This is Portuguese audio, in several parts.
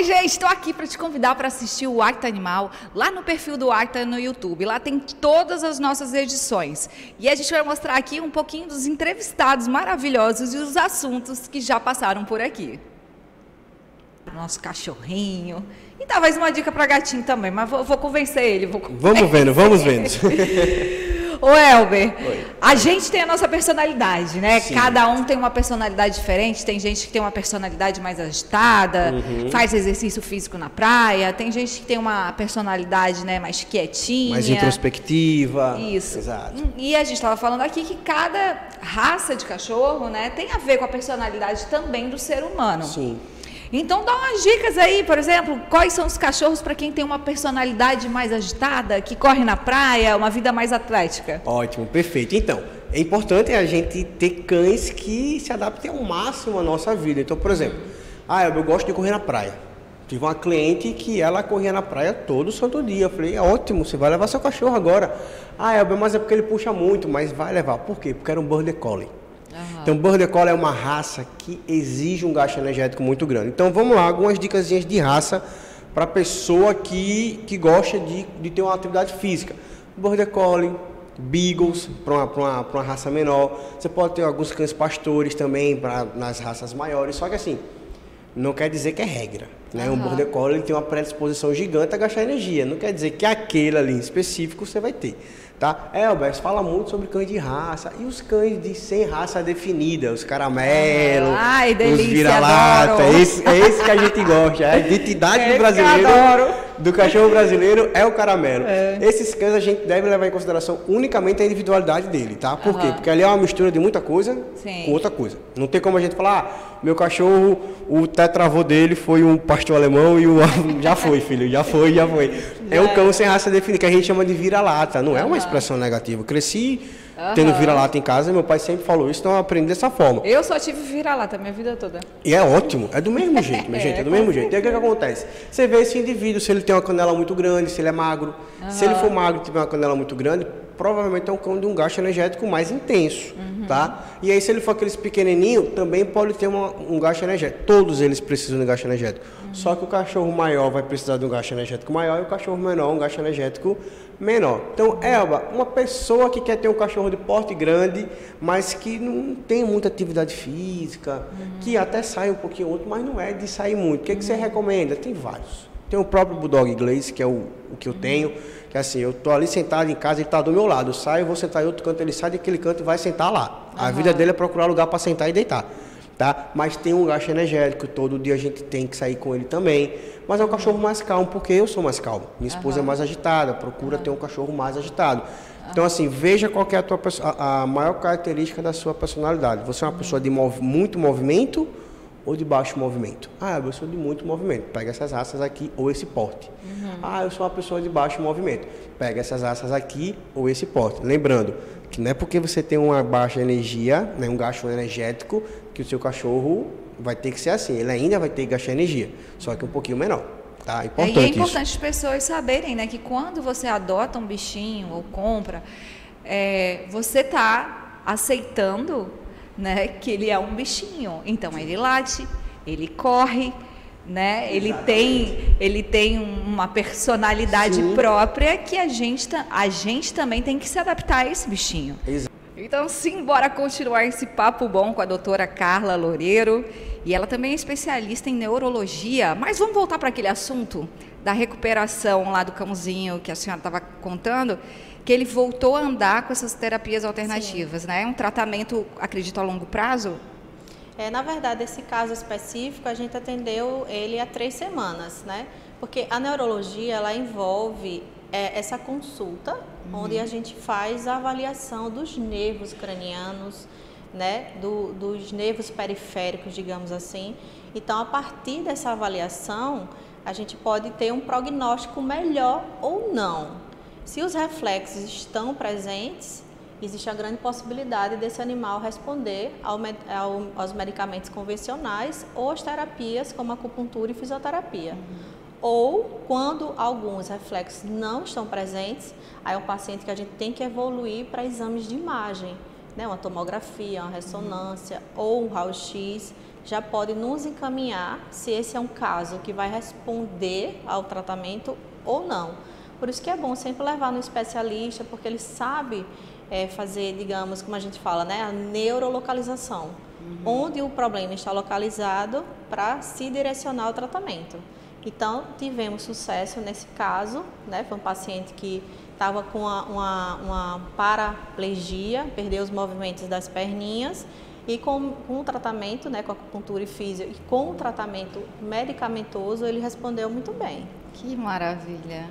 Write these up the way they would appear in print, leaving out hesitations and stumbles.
Oi, gente, estou aqui para te convidar para assistir o Acta Animal lá no perfil do Acta no YouTube. Lá tem todas as nossas edições. E a gente vai mostrar aqui um pouquinho dos entrevistados maravilhosos e os assuntos que já passaram por aqui. Nosso cachorrinho. E talvez uma dica para gatinho também, mas vou convencer ele. Vamos vendo, vamos vendo. Ô, Elber, Oi. a gente tem a nossa personalidade, né? Sim. Cada um tem uma personalidade diferente. Tem gente que tem uma personalidade mais agitada, faz exercício físico na praia. Tem gente que tem uma personalidade, né, mais quietinha. Mais introspectiva. Isso. Exato. E a gente estava falando aqui que cada raça de cachorro, né, tem a ver com a personalidade também do ser humano. Sim. Então dá umas dicas aí, por exemplo, quais são os cachorros para quem tem uma personalidade mais agitada, que corre na praia, uma vida mais atlética? Ótimo, perfeito. Então, é importante a gente ter cães que se adaptem ao máximo à nossa vida. Então, por exemplo, eu gosto de correr na praia. Tive uma cliente que ela corria na praia todo santo dia. Eu falei, é ótimo, você vai levar seu cachorro agora. Elber, mas é porque ele puxa muito, mas vai levar. Por quê? Porque era um Border Collie. Então, Border Collie é uma raça que exige um gasto energético muito grande. Então, vamos lá, algumas dicasinhas de raça para a pessoa que gosta de ter uma atividade física. Border Collie, Beagles, para uma raça menor. Você pode ter alguns cães pastores também nas raças maiores. Só que assim, não quer dizer que é regra. Né? Um Border Collie ele tem uma predisposição gigante a gastar energia. Não quer dizer que aquele ali em específico você vai ter. Tá? Elber, fala muito sobre cães de raça. E os cães sem raça definida, os caramelos, os vira-lata. É esse que a gente gosta. A identidade do brasileiro, do cachorro brasileiro é o caramelo. Esses cães a gente deve levar em consideração unicamente a individualidade dele, tá? Por quê? Porque ali é uma mistura de muita coisa com outra coisa. Não tem como a gente falar, meu cachorro, o tetravô dele foi um pastor alemão e já foi, filho, já foi. É um cão sem raça definida, que a gente chama de vira-lata. Não é uma expressão negativa. Eu cresci tendo vira-lata em casa, meu pai sempre falou isso, então eu aprendi dessa forma. Eu só tive vira-lata a minha vida toda. E é ótimo, é do mesmo jeito, minha gente, é do mesmo jeito. E aí o que acontece? Você vê esse indivíduo, se ele tem uma canela muito grande, se ele é magro. Se ele for magro e tiver uma canela muito grande, provavelmente é um cão de um gasto energético mais intenso, tá? E aí se ele for aqueles pequenininho, também pode ter um gasto energético. Todos eles precisam de gasto energético. Só que o cachorro maior vai precisar de um gasto energético maior e o cachorro menor um gasto energético menor. Então, Elba, uma pessoa que quer ter um cachorro de porte grande, mas que não tem muita atividade física, que até sai um pouquinho outro, mas não é de sair muito. O que você recomenda? Tem vários. Tem o próprio Bulldog inglês, que é o que eu tenho, que assim, eu tô ali sentado em casa, ele tá do meu lado, eu saio, vou sentar em outro canto, ele sai daquele canto e vai sentar lá. A vida dele é procurar lugar para sentar e deitar. Tá? Mas tem um gasto energético, todo dia a gente tem que sair com ele também. Mas é um cachorro mais calmo, porque eu sou mais calmo. Minha esposa é mais agitada, procura ter um cachorro mais agitado. Então, assim, veja qual que é a maior característica da sua personalidade. Você é uma pessoa de muito movimento ou de baixo movimento? Eu sou de muito movimento. Pega essas raças aqui ou esse porte. Eu sou uma pessoa de baixo movimento. Pega essas raças aqui ou esse porte. Lembrando que não é porque você tem uma baixa energia, né, um gasto energético, que o seu cachorro vai ter que ser assim. Ele ainda vai ter que gastar energia, só que um pouquinho menor. Tá? E é importante as pessoas saberem, né, que quando você adota um bichinho ou compra, você está aceitando, né, que ele é um bichinho. Então ele late, ele corre, né? Ele tem uma personalidade própria que a gente também tem que se adaptar a esse bichinho. Exato. Então, sim, bora continuar esse papo bom com a doutora Carla Loureiro. E ela também é especialista em neurologia. Mas vamos voltar para aquele assunto da recuperação lá do cãozinho que a senhora estava contando, que ele voltou a andar com essas terapias alternativas, né? É um tratamento, acredito, a longo prazo? Na verdade, esse caso específico, a gente atendeu ele há 3 semanas, né? Porque a neurologia, ela envolve essa consulta, onde a gente faz a avaliação dos nervos cranianos, né? Dos nervos periféricos, digamos assim. Então, a partir dessa avaliação, a gente pode ter um prognóstico melhor ou não. Se os reflexos estão presentes, existe a grande possibilidade desse animal responder aos medicamentos convencionais ou às terapias como acupuntura e fisioterapia. Ou, quando alguns reflexos não estão presentes, aí é um paciente que a gente tem que evoluir para exames de imagem, né, uma tomografia, uma ressonância ou um raio-x, já pode nos encaminhar se esse é um caso que vai responder ao tratamento ou não. Por isso que é bom sempre levar no especialista, porque ele sabe fazer, digamos, como a gente fala, né, a neurolocalização, onde o problema está localizado para se direcionar ao tratamento. Então, tivemos sucesso nesse caso, né, foi um paciente que estava com uma paraplegia, perdeu os movimentos das perninhas, e com o tratamento, né, com a acupuntura e físio, e com o tratamento medicamentoso, ele respondeu muito bem. Que maravilha!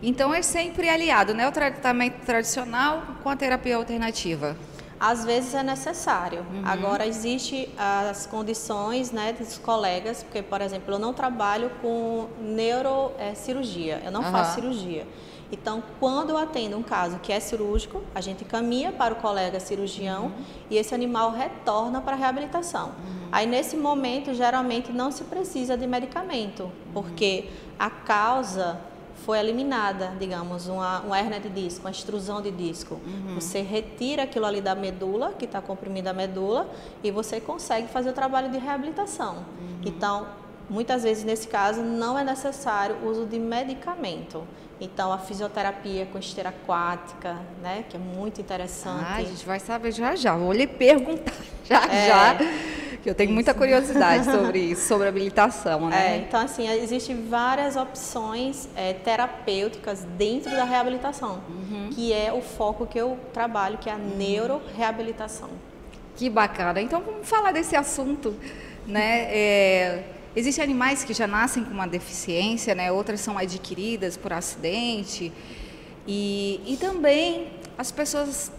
Então é sempre aliado, né, o tratamento tradicional com a terapia alternativa? Às vezes é necessário. Agora, existem as condições, né, dos colegas, porque, por exemplo, eu não trabalho com neurocirurgia, eu não faço cirurgia. Então, quando eu atendo um caso que é cirúrgico, a gente caminha para o colega cirurgião e esse animal retorna para a reabilitação. Aí, nesse momento, geralmente não se precisa de medicamento, porque a causa foi eliminada, digamos, uma hérnia de disco, uma extrusão de disco. Você retira aquilo ali da medula, que está comprimida a medula, e você consegue fazer o trabalho de reabilitação. Então, muitas vezes, nesse caso, não é necessário o uso de medicamento. Então, a fisioterapia com esteira aquática, né, que é muito interessante. A gente vai saber já. Vou lhe perguntar já, que eu tenho muita curiosidade sobre isso, sobre habilitação, né? Então, assim, existem várias opções terapêuticas dentro da reabilitação, que é o foco que eu trabalho, que é a neuroreabilitação. Que bacana. Então, vamos falar desse assunto, né? Existem animais que já nascem com uma deficiência, né? Outras são adquiridas por acidente. E também as pessoas,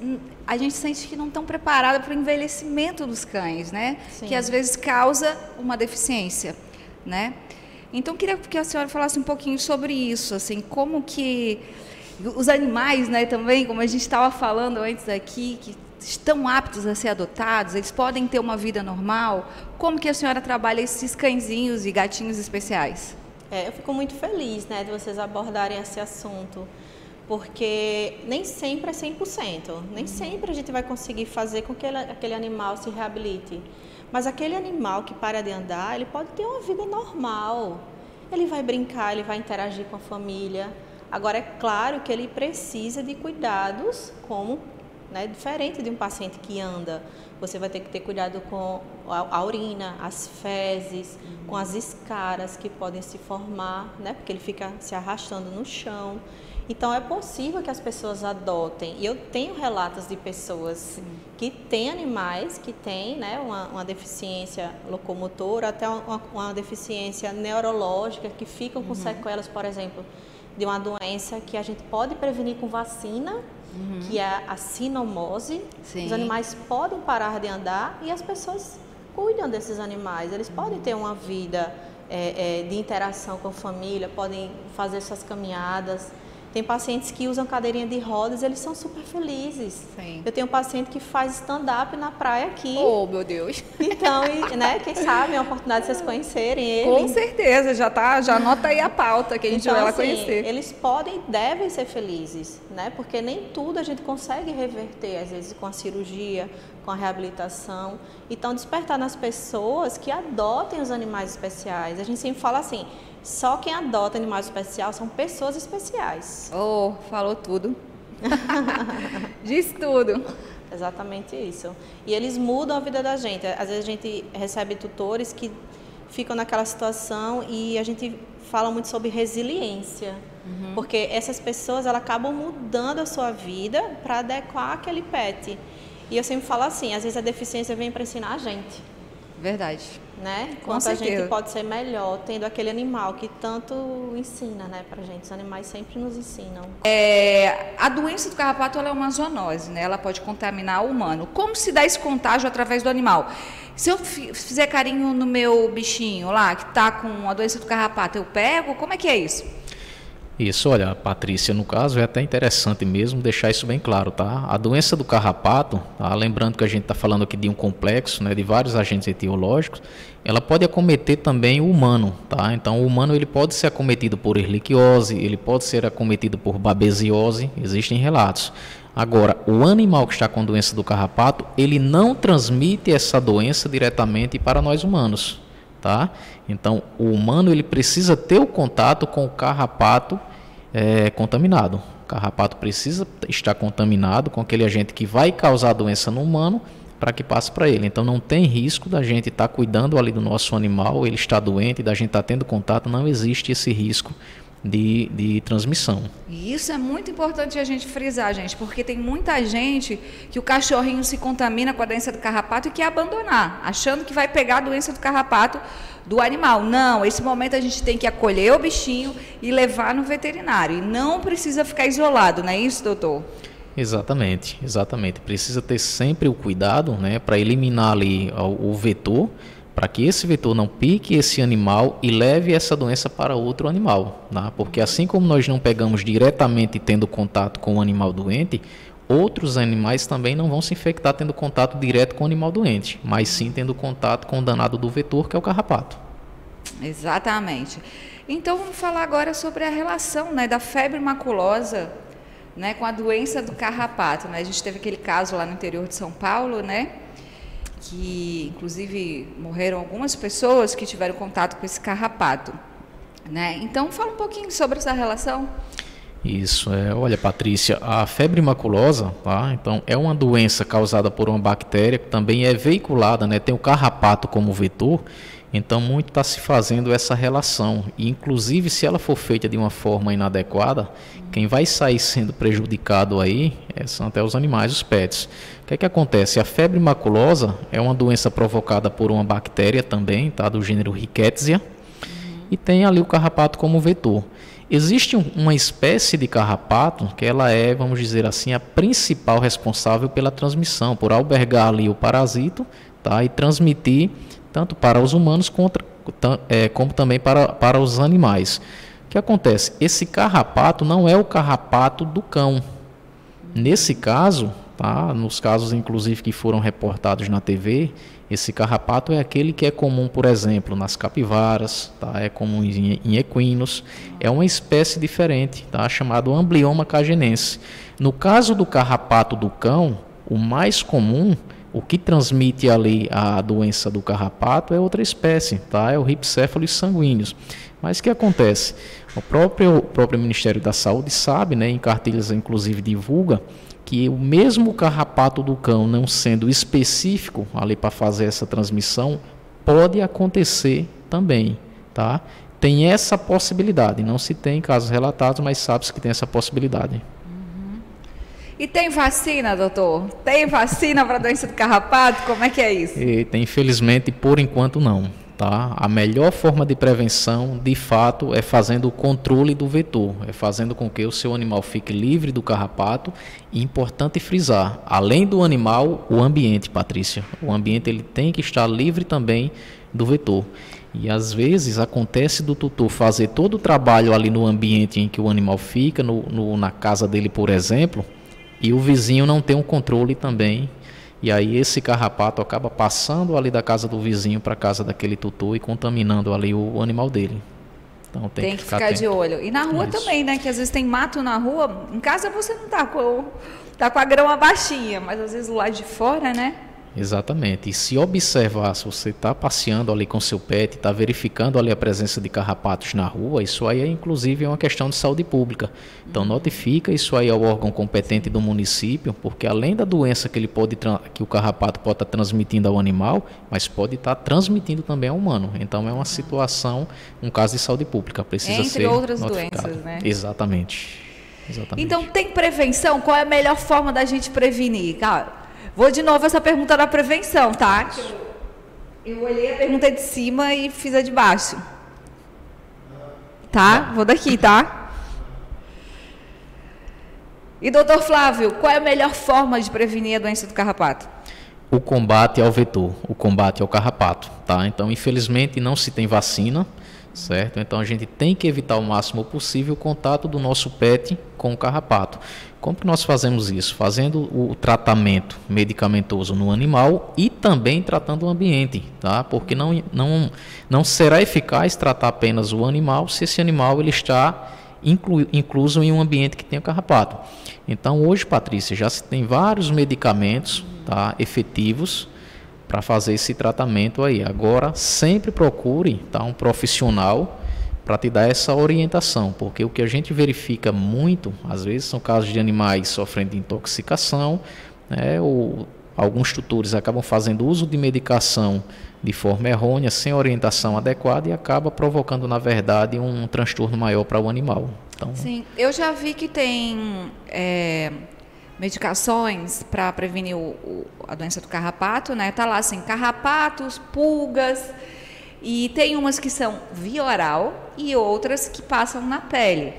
a gente sente que não estão preparadas para o envelhecimento dos cães, né? Sim. Que às vezes causa uma deficiência, né? Então, queria que a senhora falasse um pouquinho sobre isso, assim, como que os animais, né, também, como a gente estava falando antes aqui, que estão aptos a ser adotados, eles podem ter uma vida normal. Como que a senhora trabalha esses cãezinhos e gatinhos especiais? Eu fico muito feliz, né, de vocês abordarem esse assunto, porque nem sempre é 100%, nem sempre a gente vai conseguir fazer com que aquele animal se reabilite. Mas aquele animal que para de andar, ele pode ter uma vida normal. Ele vai brincar, ele vai interagir com a família. Agora, é claro que ele precisa de cuidados como, né, diferente de um paciente que anda. Você vai ter que ter cuidado com a urina, as fezes, com as escaras que podem se formar, né, porque ele fica se arrastando no chão. Então, é possível que as pessoas adotem. E eu tenho relatos de pessoas que têm animais que têm, né, uma deficiência locomotora, até uma deficiência neurológica, que ficam com sequelas, por exemplo, de uma doença que a gente pode prevenir com vacina, que é a sinomose. Sim. Os animais podem parar de andar e as pessoas cuidam desses animais. Eles podem ter uma vida de interação com a família, podem fazer suas caminhadas. Tem pacientes que usam cadeirinha de rodas e eles são super felizes. Sim. Eu tenho um paciente que faz stand-up na praia aqui. Oh, meu Deus! Então, né, quem sabe é uma oportunidade de vocês conhecerem ele. Com certeza, já anota aí a pauta que a gente então, vai lá assim, conhecer. eles podem e devem ser felizes, né? Porque nem tudo a gente consegue reverter, às vezes com a cirurgia, com a reabilitação. Então, despertar nas pessoas que adotem os animais especiais. A gente sempre fala assim, só quem adota animais especiais são pessoas especiais. Oh, falou tudo. Diz tudo. Exatamente isso. E eles mudam a vida da gente. Às vezes a gente recebe tutores que ficam naquela situação e a gente fala muito sobre resiliência. Porque essas pessoas, elas acabam mudando a sua vida para adequar aquele pet. E eu sempre falo assim, às vezes a deficiência vem para ensinar a gente. Verdade. Né? Com Quanto a certeza. gente pode ser melhor tendo aquele animal que tanto ensina, né, pra gente. Os animais sempre nos ensinam. A doença do carrapato, ela é uma zoonose, né? Ela pode contaminar o humano. Como se dá esse contágio através do animal? Se eu fizer carinho no meu bichinho lá, que está com a doença do carrapato, eu pego? Como é que é isso? Isso, olha, Patrícia, no caso é até interessante mesmo deixar isso bem claro, tá? A doença do carrapato, tá? Lembrando que a gente está falando aqui de um complexo, né, de vários agentes etiológicos, ela pode acometer também o humano, tá? Então, o humano ele pode ser acometido por erliquiose, ele pode ser acometido por babesiose, existem relatos. Agora, o animal que está com doença do carrapato, ele não transmite essa doença diretamente para nós humanos, tá? Então, o humano ele precisa ter o contato com o carrapato contaminado. O carrapato precisa estar contaminado com aquele agente que vai causar a doença no humano para que passe para ele. Então, não tem risco da gente estar cuidando ali do nosso animal, ele está doente, da gente estar tendo contato, não existe esse risco de transmissão. E isso é muito importante a gente frisar, gente, porque tem muita gente que o cachorrinho se contamina com a doença do carrapato e quer abandonar, achando que vai pegar a doença do carrapato do animal. Não, esse momento a gente tem que acolher o bichinho e levar no veterinário. E não precisa ficar isolado, não é isso, doutor? Exatamente, exatamente. Precisa ter sempre o cuidado, né, para eliminar ali o vetor, para que esse vetor não pique esse animal e leve essa doença para outro animal, tá? Porque assim como nós não pegamos diretamente tendo contato com o animal doente, outros animais também não vão se infectar tendo contato direto com o animal doente, mas sim tendo contato com o danado do vetor, que é o carrapato. Exatamente. Então vamos falar agora sobre a relação, né, da febre maculosa, né, com a doença do carrapato, né? A gente teve aquele caso lá no interior de São Paulo, né, que inclusive morreram algumas pessoas que tiveram contato com esse carrapato, né? Então fala um pouquinho sobre essa relação. Isso, olha, Patrícia, a febre maculosa, tá? Então é uma doença causada por uma bactéria que também é veiculada, né? Tem o carrapato como vetor. Então muito está se fazendo essa relação, e inclusive se ela for feita de uma forma inadequada, quem vai sair sendo prejudicado aí são até os animais, os pets. O que é que acontece? A febre maculosa é uma doença provocada por uma bactéria também, tá? Do gênero Rickettsia, e tem ali o carrapato como vetor. Existe uma espécie de carrapato que ela é, vamos dizer assim, a principal responsável pela transmissão, por albergar ali o parasito, tá? E transmitir tanto para os humanos como também para os animais. O que acontece? Esse carrapato não é o carrapato do cão. Nesse caso, tá? Nos casos inclusive que foram reportados na TV, esse carrapato é aquele que é comum, por exemplo, nas capivaras, tá? É comum em equinos, é uma espécie diferente, tá? Chamado Amblyomma cagenense. No caso do carrapato do cão, o mais comum, o que transmite ali a doença do carrapato é outra espécie, tá? É o Rhipcephalus sanguíneos. Mas o que acontece? O próprio Ministério da Saúde sabe, né, em cartilhas inclusive divulga, que o mesmo carrapato do cão não sendo específico ali para fazer essa transmissão, pode acontecer também, tá? Tem essa possibilidade, não se tem casos relatados, mas sabe-se que tem essa possibilidade. E tem vacina, doutor? Tem vacina para a doença do carrapato? Como é que é isso? Infelizmente, por enquanto não. Tá? A melhor forma de prevenção, de fato, é fazendo o controle do vetor, é fazendo com que o seu animal fique livre do carrapato. E importante frisar, além do animal, o ambiente, Patrícia. O ambiente ele tem que estar livre também do vetor. E às vezes acontece do tutor fazer todo o trabalho ali no ambiente em que o animal fica, na casa dele, por exemplo, e o vizinho não tem um controle também. E aí esse carrapato acaba passando ali da casa do vizinho para a casa daquele tutor e contaminando ali o animal dele. Então tem que ficar de olho. E na rua também, né? Que às vezes tem mato na rua. Em casa você não tá com a grama baixinha, mas às vezes do lado de fora, né? Exatamente. E se observar, se você está passeando ali com seu pet, está verificando ali a presença de carrapatos na rua, isso aí é inclusive uma questão de saúde pública. Então notifica isso aí ao órgão competente do município, porque além da doença que o carrapato pode estar transmitindo ao animal, mas pode estar transmitindo também ao humano. Então é uma situação, um caso de saúde pública, precisa ser outras notificado. Doenças, né? Exatamente. Então tem prevenção? Qual é a melhor forma da gente prevenir? Cara, vou de novo essa pergunta da prevenção, tá? Eu olhei a pergunta de cima e fiz a de baixo. Tá? Vou daqui, tá? E doutor Flávio, qual é a melhor forma de prevenir a doença do carrapato? O combate ao vetor, o combate ao carrapato, tá? Então, infelizmente, não se tem vacina, certo? Então, a gente tem que evitar o máximo possível o contato do nosso pet com o carrapato. Como que nós fazemos isso? Fazendo o tratamento medicamentoso no animal e também tratando o ambiente, tá? Porque não será eficaz tratar apenas o animal se esse animal ele está incluso em um ambiente que tenha carrapato. Então, hoje, Patrícia, já se tem vários medicamentos, tá, efetivos para fazer esse tratamento aí. Agora, sempre procure, tá, um profissional para te dar essa orientação, porque o que a gente verifica muito, às vezes, são casos de animais sofrendo de intoxicação, né, ou alguns tutores acabam fazendo uso de medicação de forma errônea, sem orientação adequada, e acaba provocando, na verdade, um transtorno maior para o animal. Então, sim, eu já vi que tem medicações para prevenir a doença do carrapato, né? Tá lá assim, carrapatos, pulgas, e tem umas que são via oral e outras que passam na pele,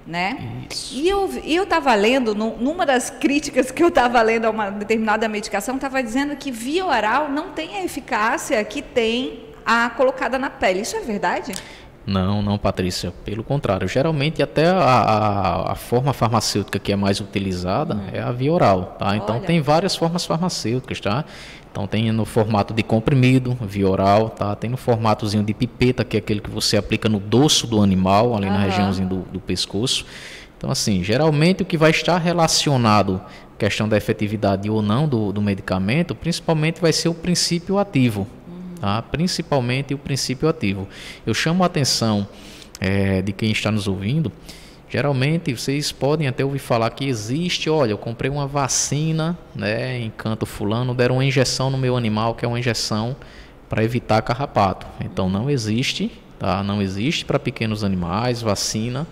né? isso. E eu estava lendo, numa das críticas que eu estava lendo a uma determinada medicação, estava dizendo que via oral não tem a eficácia que tem a colocada na pele. Isso é verdade? Não, Patrícia. Pelo contrário, geralmente até a forma farmacêutica que é mais utilizada é a via oral, tá? Então Olha. tem várias formas farmacêuticas, tá? Então tem no formato de comprimido, via oral, tá? Tem no formatozinho de pipeta, que é aquele que você aplica no dorso do animal, ali na regiãozinha do pescoço. Então, assim, geralmente o que vai estar relacionado à questão da efetividade ou não do medicamento, principalmente vai ser o princípio ativo. Tá? Principalmente o princípio ativo. Eu chamo a atenção de quem está nos ouvindo. Geralmente vocês podem até ouvir falar que existe, olha, eu comprei uma vacina, né, em canto fulano, deram uma injeção no meu animal, que é uma injeção para evitar carrapato. Então não existe, tá? Não existe para pequenos animais vacina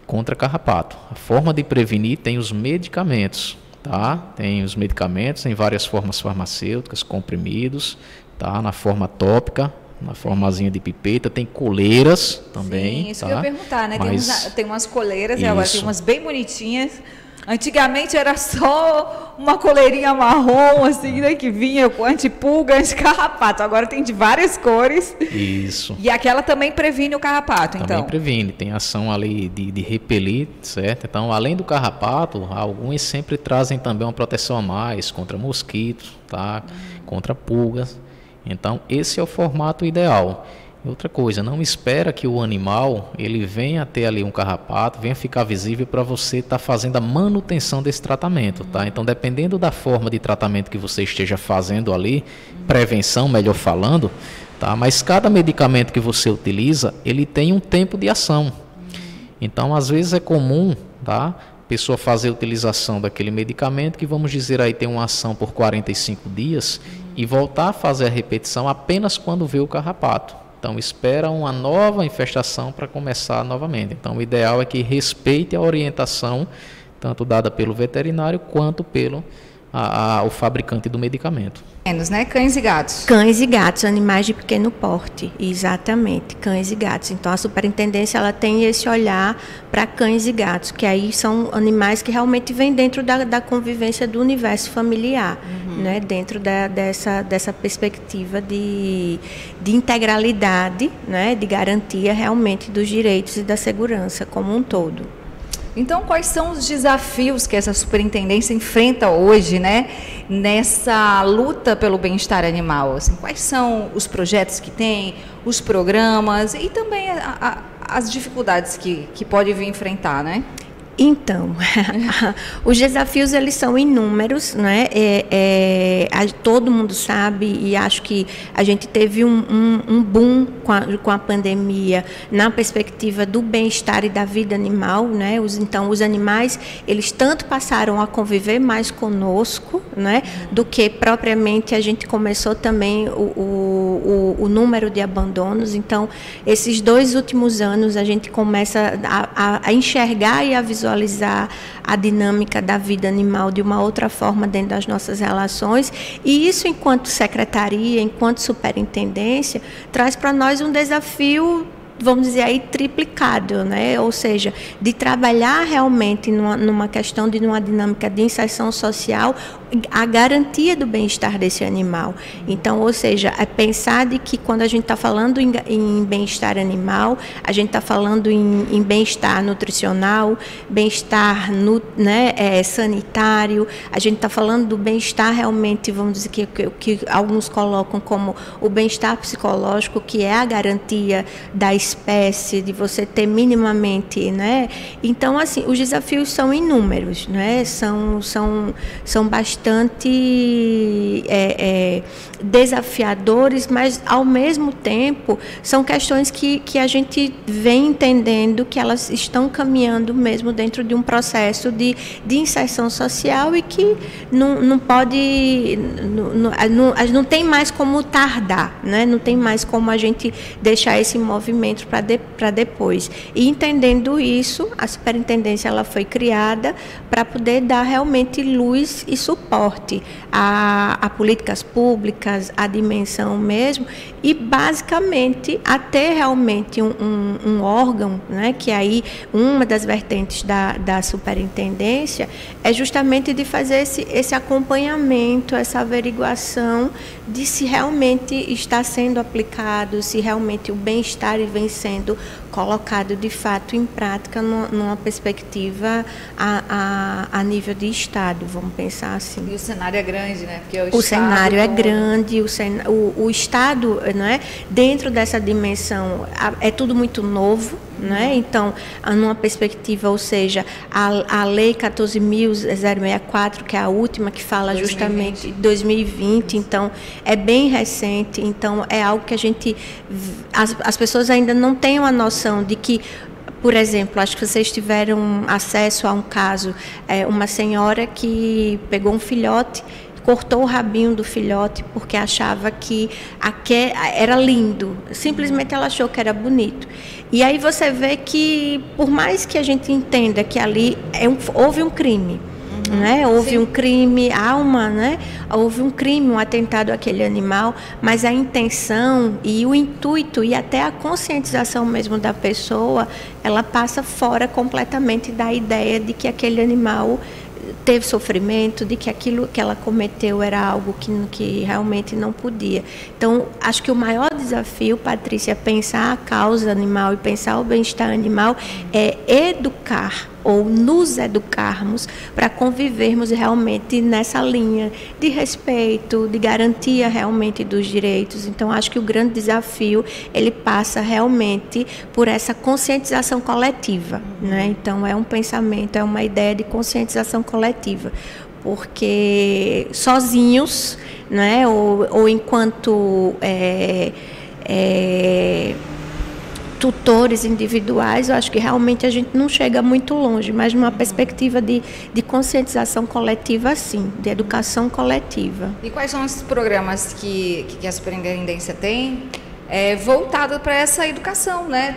contra carrapato. A forma de prevenir tem os medicamentos, tá? Tem os medicamentos em várias formas farmacêuticas, comprimidos, tá? Na forma tópica, na formazinha de pipeta, tem coleiras também. Sim, isso tá? que eu ia perguntar, né? Mas Tem umas coleiras, e agora tem isso. umas bem bonitinhas. Antigamente era só uma coleirinha marrom, assim, né? Que vinha com antipulga, anticarrapato. Agora tem de várias cores. Isso. E aquela também previne o carrapato, Também então. previne, tem ação ali de repelir, certo? Então, além do carrapato, alguns sempre trazem também uma proteção a mais contra mosquitos, tá? Contra pulgas. Então, esse é o formato ideal. Outra coisa, não espera que o animal ele venha ter ali um carrapato, venha ficar visível para você estar fazendo a manutenção desse tratamento, tá? Então, dependendo da forma de tratamento que você esteja fazendo ali, prevenção, melhor falando, tá? Mas cada medicamento que você utiliza, ele tem um tempo de ação. Então, às vezes é comum, tá? Pessoa fazer a utilização daquele medicamento que, vamos dizer aí, tem uma ação por 45 dias e voltar a fazer a repetição apenas quando vê o carrapato. Então, espera uma nova infestação para começar novamente. Então, o ideal é que respeite a orientação, tanto dada pelo veterinário quanto pelo o fabricante do medicamento. Né? Cães e gatos. Cães e gatos, animais de pequeno porte, exatamente, cães e gatos. Então a superintendência ela tem esse olhar para cães e gatos, que aí são animais que realmente vêm dentro da convivência do universo familiar, né? Dentro dessa perspectiva de integralidade, né? De garantia realmente dos direitos e da segurança como um todo. Então, quais são os desafios que essa superintendência enfrenta hoje, né, nessa luta pelo bem-estar animal? Assim, quais são os projetos que tem, os programas e também as dificuldades que pode vir enfrentar, né? Então, os desafios eles são inúmeros, né? Todo mundo sabe e acho que a gente teve um boom com a pandemia na perspectiva do bem-estar e da vida animal, né? Então, os animais, eles tanto passaram a conviver mais conosco, né? Do que propriamente a gente começou também o número de abandonos. Então, esses 2 últimos anos a gente começa a enxergar e a visualizar a dinâmica da vida animal de uma outra forma dentro das nossas relações, e isso, enquanto secretaria, enquanto superintendência, traz para nós um desafio, vamos dizer aí, triplicado, né? Ou seja, de trabalhar realmente numa questão de uma dinâmica de inserção social, a garantia do bem-estar desse animal. Então, ou seja, é pensar de que quando a gente está falando em bem-estar animal, a gente está falando em bem-estar nutricional, bem-estar sanitário, a gente está falando do bem-estar realmente, vamos dizer, que alguns colocam como o bem-estar psicológico, que é a garantia das espécie, de você ter minimamente, né? Então, assim, os desafios são inúmeros, né? São bastante desafiadores, mas, ao mesmo tempo, são questões que a gente vem entendendo que elas estão caminhando mesmo dentro de um processo de inserção social e que não pode, não tem mais como tardar, né? Não tem mais como a gente deixar esse movimento para depois. E entendendo isso, a superintendência ela foi criada para poder dar realmente luz e suporte a políticas públicas, a dimensão mesmo, e basicamente a ter realmente um órgão, né, que aí uma das vertentes da superintendência é justamente de fazer esse acompanhamento, essa averiguação de se realmente está sendo aplicado, se realmente o bem-estar vem sendo colocado de fato em prática numa perspectiva a nível de Estado, vamos pensar assim. E o cenário é grande, né? Porque o cenário é grande, o Estado, né, dentro dessa dimensão, é tudo muito novo, né? Então, numa perspectiva, ou seja, a Lei 14.064, que é a última, que fala 2020. Justamente 2020, então é bem recente, então é algo que as pessoas ainda não têm uma noção de que, por exemplo, acho que vocês tiveram acesso a um caso, uma senhora que pegou um filhote, cortou o rabinho do filhote porque achava que era lindo, simplesmente ela achou que era bonito. E aí você vê que, por mais que a gente entenda que ali houve um crime, né? Houve um crime, houve um crime, um atentado àquele animal, mas a intenção e o intuito e até a conscientização mesmo da pessoa, ela passa fora completamente da ideia de que aquele animal teve sofrimento, de que aquilo que ela cometeu era algo que realmente não podia. Então, acho que o maior desafio, Patrícia, é pensar a causa animal e pensar o bem-estar animal, é educar ou nos educarmos para convivermos realmente nessa linha de respeito, de garantia realmente dos direitos. Então, acho que o grande desafio, ele passa realmente por essa conscientização coletiva, né? Então, é um pensamento, é uma ideia de conscientização coletiva, porque sozinhos, né, ou enquanto tutores individuais, eu acho que realmente a gente não chega muito longe, mas numa perspectiva de conscientização coletiva, sim, de educação coletiva. E quais são os programas que a superintendência tem voltado para essa educação, né,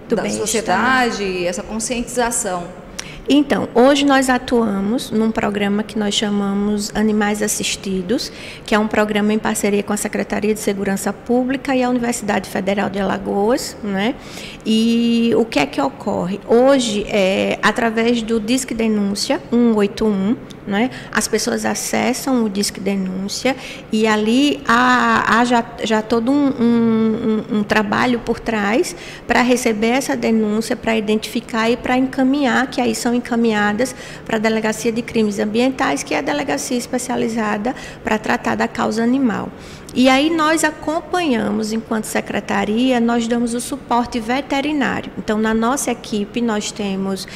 da sociedade, essa conscientização? Então, hoje nós atuamos num programa que nós chamamos Animais Assistidos, que é um programa em parceria com a Secretaria de Segurança Pública e a Universidade Federal de Alagoas, né? E o que é que ocorre? Hoje, através do Disque Denúncia 181, né, as pessoas acessam o Disque Denúncia e ali há já todo um trabalho por trás para receber essa denúncia, para identificar e para encaminhar, que aí são encaminhadas para a Delegacia de Crimes Ambientais, que é a delegacia especializada para tratar da causa animal. E aí nós acompanhamos, enquanto secretaria, nós damos o suporte veterinário. Então, na nossa equipe, nós temos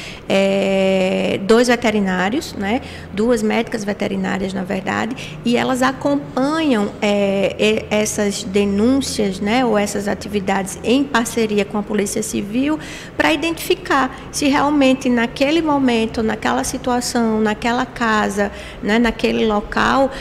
2 veterinários, né? 2 médicas veterinárias, na verdade, e elas acompanham essas denúncias, né? Ou essas atividades em parceria com a Polícia Civil para identificar se realmente naquele momento, naquela situação, naquela casa, né? Naquele local,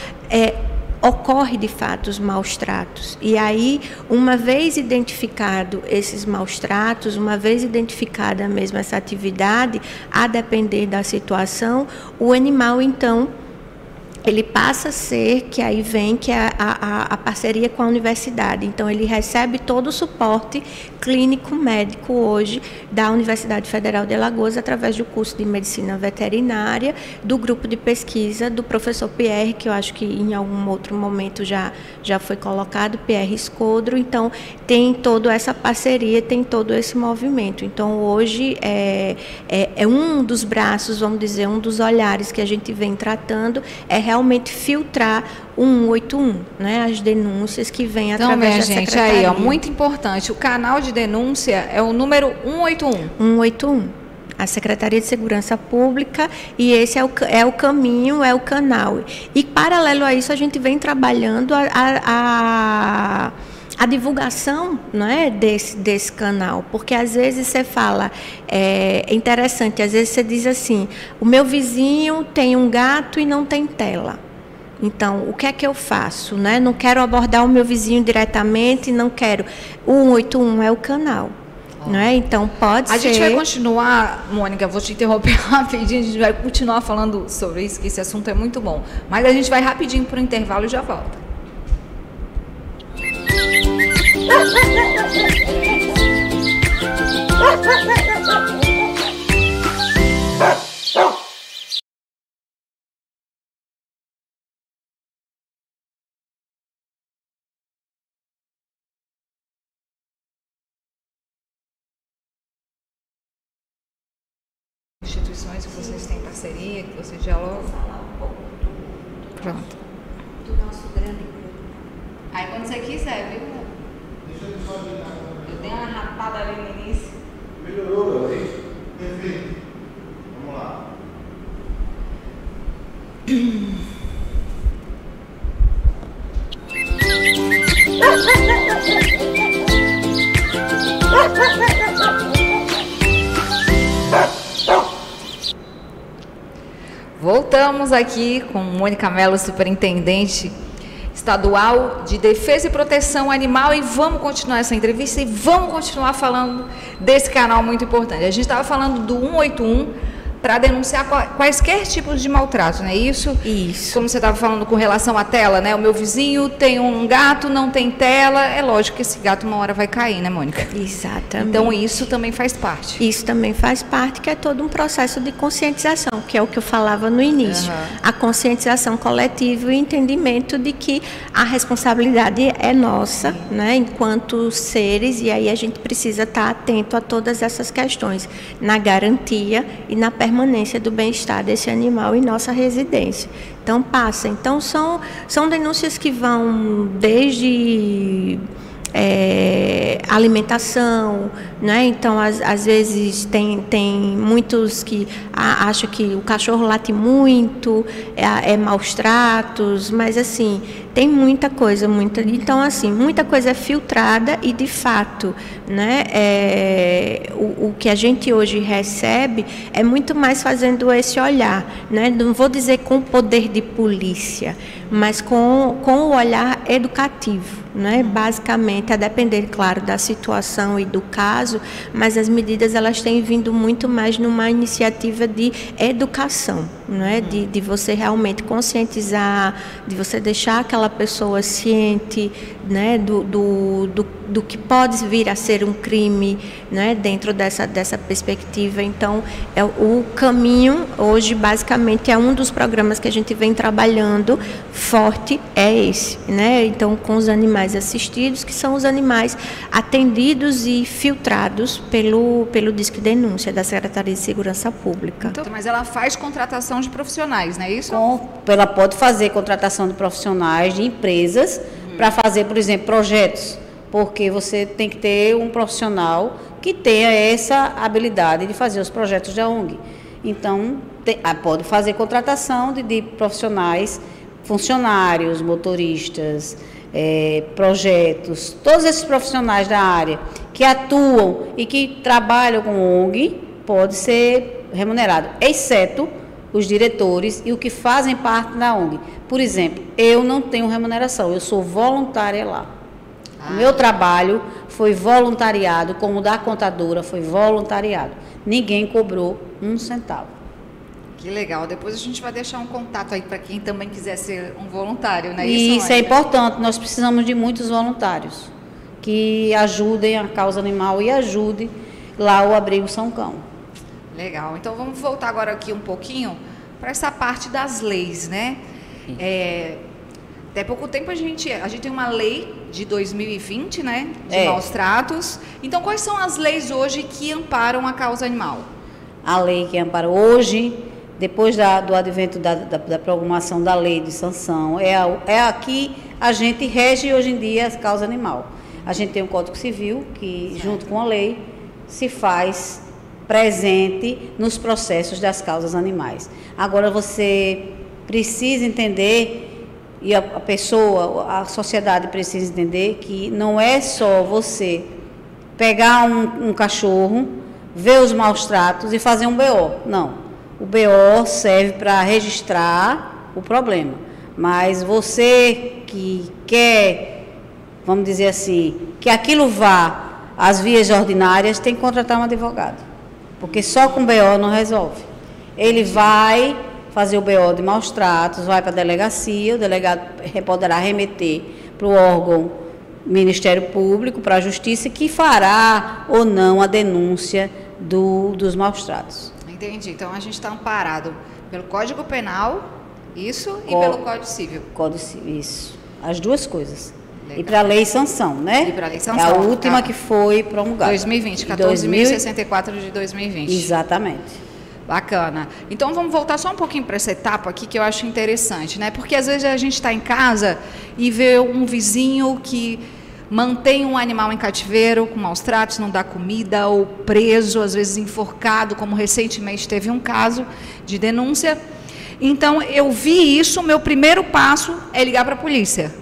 ocorre de fato os maus tratos. E aí, uma vez identificado esses maus tratos, uma vez identificada mesmo essa atividade, a depender da situação, o animal então ele passa a ser, que aí vem que é a parceria com a universidade. Então, ele recebe todo o suporte clínico médico hoje da Universidade Federal de Alagoas, através do curso de Medicina Veterinária, do grupo de pesquisa do professor Pierre, que eu acho que em algum outro momento já foi colocado, Pierre Escodro. Então, tem toda essa parceria, tem todo esse movimento. Então, hoje é um dos braços, vamos dizer, um dos olhares que a gente vem tratando, é realmente filtrar o 181, né? As denúncias que vêm através da secretaria. Então, minha gente, aí, ó, muito importante, o canal de denúncia é o número 181. 181. A Secretaria de Segurança Pública, e esse é o caminho, é o canal. E, paralelo a isso, a gente vem trabalhando a divulgação, não é, desse canal, porque às vezes você fala, é interessante, às vezes você diz assim, o meu vizinho tem um gato e não tem tela. Então, o que é que eu faço? Né? Não quero abordar o meu vizinho diretamente, não quero. O 181 é o canal. Né? Então, pode ser... A gente vai continuar, Mônica, vou te interromper rapidinho, a gente vai continuar falando sobre isso, que esse assunto é muito bom. Mas a gente vai rapidinho para o intervalo e já volta. Instituições que vocês têm parceria, que vocês dialogam? Pronto. Do nosso grande grupo. Aí quando você quiser, viu? Eu dei uma rapada ali no início. Melhorou, não é isso? Perfeito. Vamos lá. Voltamos aqui com Mônica Mello, superintendente estadual de Defesa e Proteção Animal, e vamos continuar essa entrevista e vamos continuar falando desse canal muito importante. A gente estava falando do 181 para denunciar quaisquer tipos de maltrato, não é isso? Isso. Como você estava falando com relação à tela, né? O meu vizinho tem um gato, não tem tela, é lógico que esse gato uma hora vai cair, né, Mônica? Exatamente. Então isso também faz parte. Isso também faz parte, que é todo um processo de conscientização, que é o que eu falava no início. A conscientização coletiva e o entendimento de que a responsabilidade é nossa, né, enquanto seres, e aí a gente precisa estar atento a todas essas questões, na garantia e na permanência do bem-estar desse animal em nossa residência. Então, passa. Então, são denúncias que vão desde alimentação, né? Então, às vezes, tem muitos que acham que o cachorro late muito, é maus tratos, mas, assim, tem muita coisa, então, assim, muita coisa é filtrada e, de fato, né, o que a gente hoje recebe é muito mais fazendo esse olhar, né? Não vou dizer com o poder de polícia, mas com o olhar educativo, né? Basicamente, a depender, claro, da situação e do caso, mas as medidas elas têm vindo muito mais numa iniciativa de educação, né? De você realmente conscientizar, de você deixar aquela pessoa ciente, né? Do que pode vir a ser um crime, né? Dentro dessa perspectiva. Então, o caminho hoje basicamente é um dos programas que a gente vem trabalhando forte, é esse, né? Então, com os animais assistidos, que são os animais atendidos e filtrados pelo Disque Denúncia da Secretaria de Segurança Pública. Então, mas ela faz contratação de profissionais, não é isso? Ela pode fazer contratação de profissionais, de empresas, para fazer, por exemplo, projetos, porque você tem que ter um profissional que tenha essa habilidade de fazer os projetos da ONG. Então, pode fazer contratação de profissionais, funcionários, motoristas, projetos, todos esses profissionais da área que atuam e que trabalham com ONG, pode ser remunerado, exceto os diretores e o que fazem parte da ONG. Por exemplo, eu não tenho remuneração, eu sou voluntária lá. O meu trabalho foi voluntariado, como o da contadora foi voluntariado. Ninguém cobrou um centavo. Que legal. Depois a gente vai deixar um contato aí para quem também quiser ser um voluntário, né? Isso é importante. Nós precisamos de muitos voluntários que ajudem a causa animal e ajudem lá o Abrigo São Cão. Legal. Então vamos voltar agora aqui um pouquinho para essa parte das leis, né? Até pouco tempo a gente tem uma lei de 2020, né? De maus tratos. Então quais são as leis hoje que amparam a causa animal? A lei que ampara hoje depois do advento da promulgação da lei de sanção, aqui a gente rege hoje em dia a causa animal. A gente tem um Código Civil que, junto com a lei, se faz presente nos processos das causas animais. Agora, você precisa entender, e a pessoa, a sociedade precisa entender, que não é só você pegar um cachorro, ver os maus tratos e fazer um BO. Não. O BO serve para registrar o problema. Mas você que quer, vamos dizer assim, que aquilo vá às vias ordinárias, tem que contratar um advogado. Porque só com BO não resolve. Ele vai fazer o BO de maus tratos, vai para a delegacia, o delegado poderá remeter para o órgão Ministério Público, para a Justiça, que fará ou não a denúncia dos maus tratos. Entendi. Então, a gente está amparado pelo Código Penal, isso, e pelo Código Civil. Código Civil, isso. As duas coisas. Legal. E para a lei sanção, né? E para a lei sanção. É a última que foi promulgada. 2020, 14.064 de 2020. Exatamente. Bacana. Então vamos voltar só um pouquinho para essa etapa aqui que eu acho interessante, né? Porque às vezes a gente está em casa e vê um vizinho que mantém um animal em cativeiro com maus tratos, não dá comida, ou preso, às vezes enforcado, como recentemente teve um caso de denúncia. Então eu vi isso, meu primeiro passo é ligar para a polícia.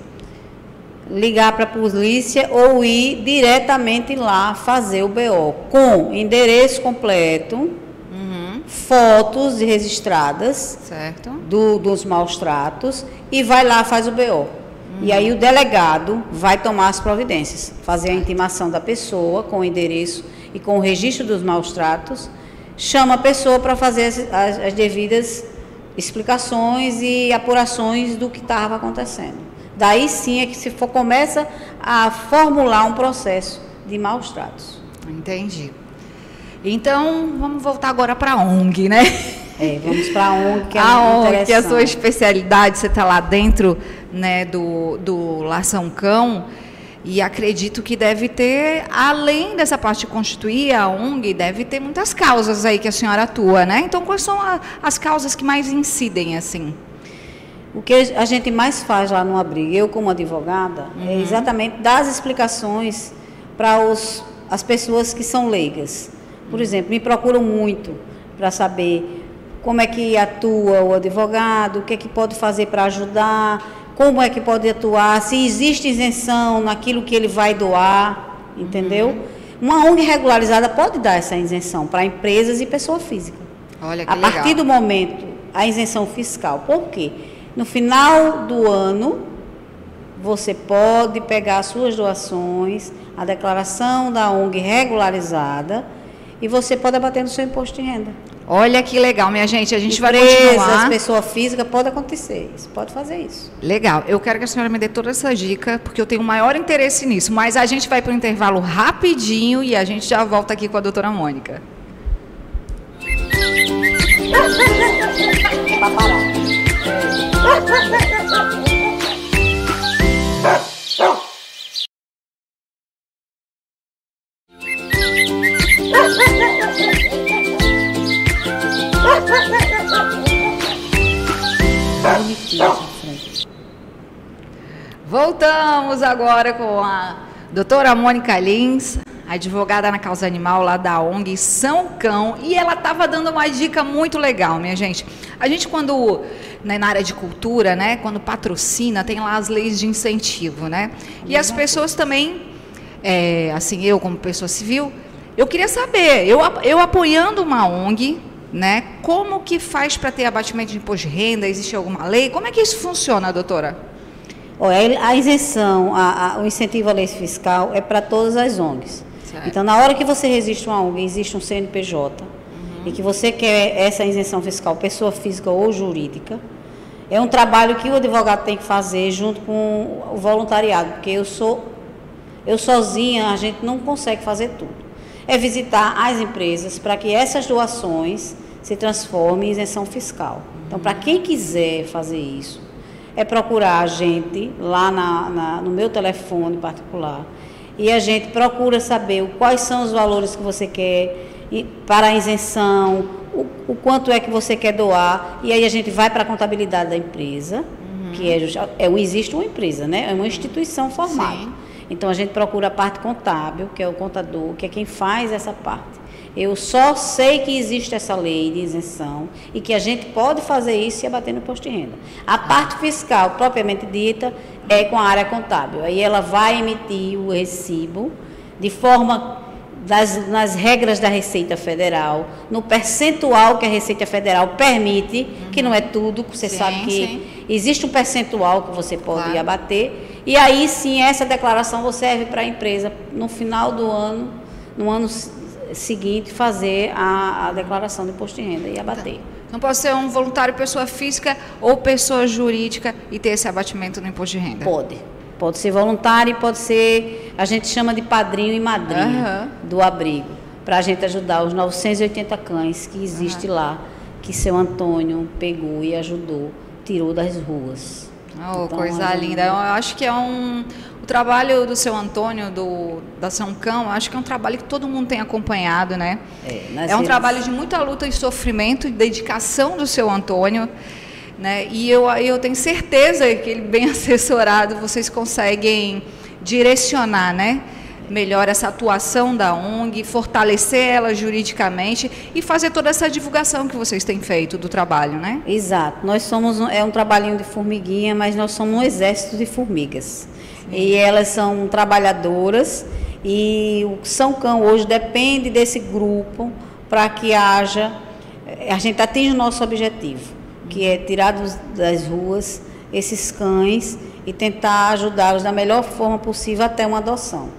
Ligar para a polícia ou ir diretamente lá fazer o BO com endereço completo, fotos registradas, certo, dos maus tratos, e vai lá, faz o BO. E aí o delegado vai tomar as providências, fazer a intimação da pessoa com o endereço e com o registro dos maus tratos, chama a pessoa para fazer as devidas explicações e apurações do que estava acontecendo. Daí sim é que começa a formular um processo de maus tratos. Entendi. Então, vamos voltar agora para a ONG, né? Vamos para a ONG, que é a muito ONG, interessante. que é a sua especialidade, você está lá dentro, né, do Lar São Cão, e acredito que deve ter, além dessa parte de constituir a ONG, deve ter muitas causas aí que a senhora atua, né? Então, quais são as causas que mais incidem, assim? O que a gente mais faz lá no abrigo, eu como advogada, é exatamente dar as explicações para as pessoas que são leigas. Por exemplo, me procuram muito para saber como é que atua o advogado, o que é que pode fazer para ajudar, como é que pode atuar, se existe isenção naquilo que ele vai doar, entendeu? Uma ONG regularizada pode dar essa isenção para empresas e pessoa física. Olha que legal. A partir do momento, a isenção fiscal. Por quê? No final do ano, você pode pegar as suas doações, a declaração da ONG regularizada, e você pode abater no seu imposto de renda. Olha que legal, minha gente, a gente vai continuar. continuar. Pessoa física, pode acontecer isso, pode fazer isso. Legal, eu quero que a senhora me dê toda essa dica, porque eu tenho o maior interesse nisso, mas a gente vai para o intervalo rapidinho e a gente já volta aqui com a doutora Mônica. Para parar. Voltamos agora com a doutora Mônica Lins, advogada na causa animal lá da ONG São Cão, e ela estava dando uma dica muito legal, minha gente. A gente quando, né, na área de cultura, né, quando patrocina, tem lá as leis de incentivo, né? E as pessoas também, assim, eu como pessoa civil, eu queria saber, eu apoiando uma ONG, né, como que faz para ter abatimento de imposto de renda? Existe alguma lei? Como é que isso funciona, doutora? A isenção, o incentivo à lei fiscal é para todas as ONGs. Certo. Então, na hora que você registra uma ONG, existe um CNPJ, e que você quer essa isenção fiscal, pessoa física ou jurídica, é um trabalho que o advogado tem que fazer junto com o voluntariado, porque eu sozinha, a gente não consegue fazer tudo. É visitar as empresas para que essas doações se transformem em isenção fiscal. Então, para quem quiser fazer isso, é procurar a gente lá no meu telefone particular, e a gente procura saber quais são os valores que você quer para a isenção, o quanto é que você quer doar, e aí a gente vai para a contabilidade da empresa, que existe uma empresa, né? É uma instituição formada. Sim. Então a gente procura a parte contábil, que é o contador, que é quem faz essa parte. Eu só sei que existe essa lei de isenção e que a gente pode fazer isso e abater no imposto de renda. A parte fiscal, propriamente dita, é com a área contábil. Aí ela vai emitir o recibo de forma nas regras da Receita Federal, no percentual que a Receita Federal permite, que não é tudo, você sabe que existe um percentual que você pode abater, e aí sim essa declaração serve para a empresa, no final do ano, no ano seguinte, fazer a declaração de imposto de renda e abater. Não pode ser um voluntário pessoa física ou pessoa jurídica e ter esse abatimento no imposto de renda? Pode ser voluntário e pode ser, a gente chama de padrinho e madrinha do abrigo, para a gente ajudar os 980 cães que existe lá, que seu Antônio pegou e ajudou, tirou das ruas. Oh, então, coisa linda. Eu acho que é o trabalho do seu Antônio, da São Cão, eu acho que é um trabalho que todo mundo tem acompanhado, né? É um trabalho de muita luta e sofrimento e dedicação do seu Antônio. Né? E eu tenho certeza que ele, bem assessorado, vocês conseguem direcionar, né, melhor essa atuação da ONG, fortalecer ela juridicamente e fazer toda essa divulgação que vocês têm feito do trabalho, né? Exato. Nós somos um trabalhinho de formiguinha, mas nós somos um exército de formigas. Sim. E elas são trabalhadoras e o São Cão hoje depende desse grupo para que a gente atinja o nosso objetivo, que é tirar das ruas esses cães e tentar ajudá-los da melhor forma possível até uma adoção.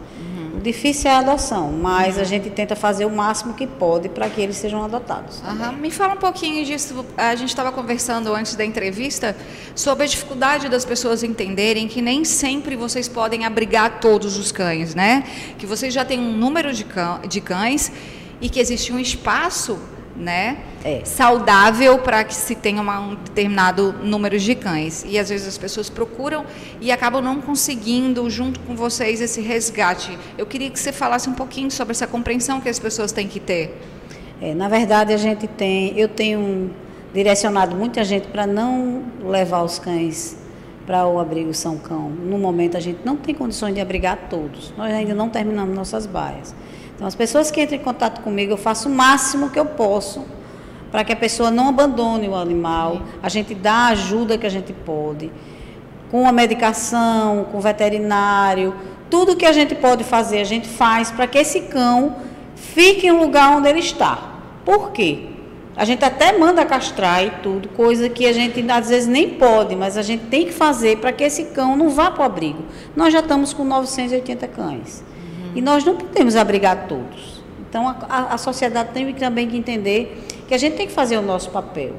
O difícil é a adoção, mas a gente tenta fazer o máximo que pode para que eles sejam adotados. Me fala um pouquinho disso. A gente estava conversando antes da entrevista sobre a dificuldade das pessoas entenderem que nem sempre vocês podem abrigar todos os cães, né? Que vocês já têm um número de cães e que existe um espaço, né, saudável para que se tenha um determinado número de cães. E às vezes as pessoas procuram e acabam não conseguindo, junto com vocês, esse resgate. Eu queria que você falasse um pouquinho sobre essa compreensão que as pessoas têm que ter. Na verdade, eu tenho direcionado muita gente para não levar os cães para o abrigo São Cão. No momento, a gente não tem condições de abrigar todos. Nós ainda não terminamos nossas baias. Então, as pessoas que entram em contato comigo, eu faço o máximo que eu posso para que a pessoa não abandone o animal. A gente dá a ajuda que a gente pode, com a medicação, com o veterinário, tudo que a gente pode fazer, a gente faz para que esse cão fique no lugar onde ele está. Por quê? A gente até manda castrar e tudo, coisa que a gente às vezes nem pode, mas a gente tem que fazer para que esse cão não vá para o abrigo. Nós já estamos com 980 cães. E nós não podemos abrigar todos. Então, a sociedade tem também que entender que a gente tem que fazer o nosso papel.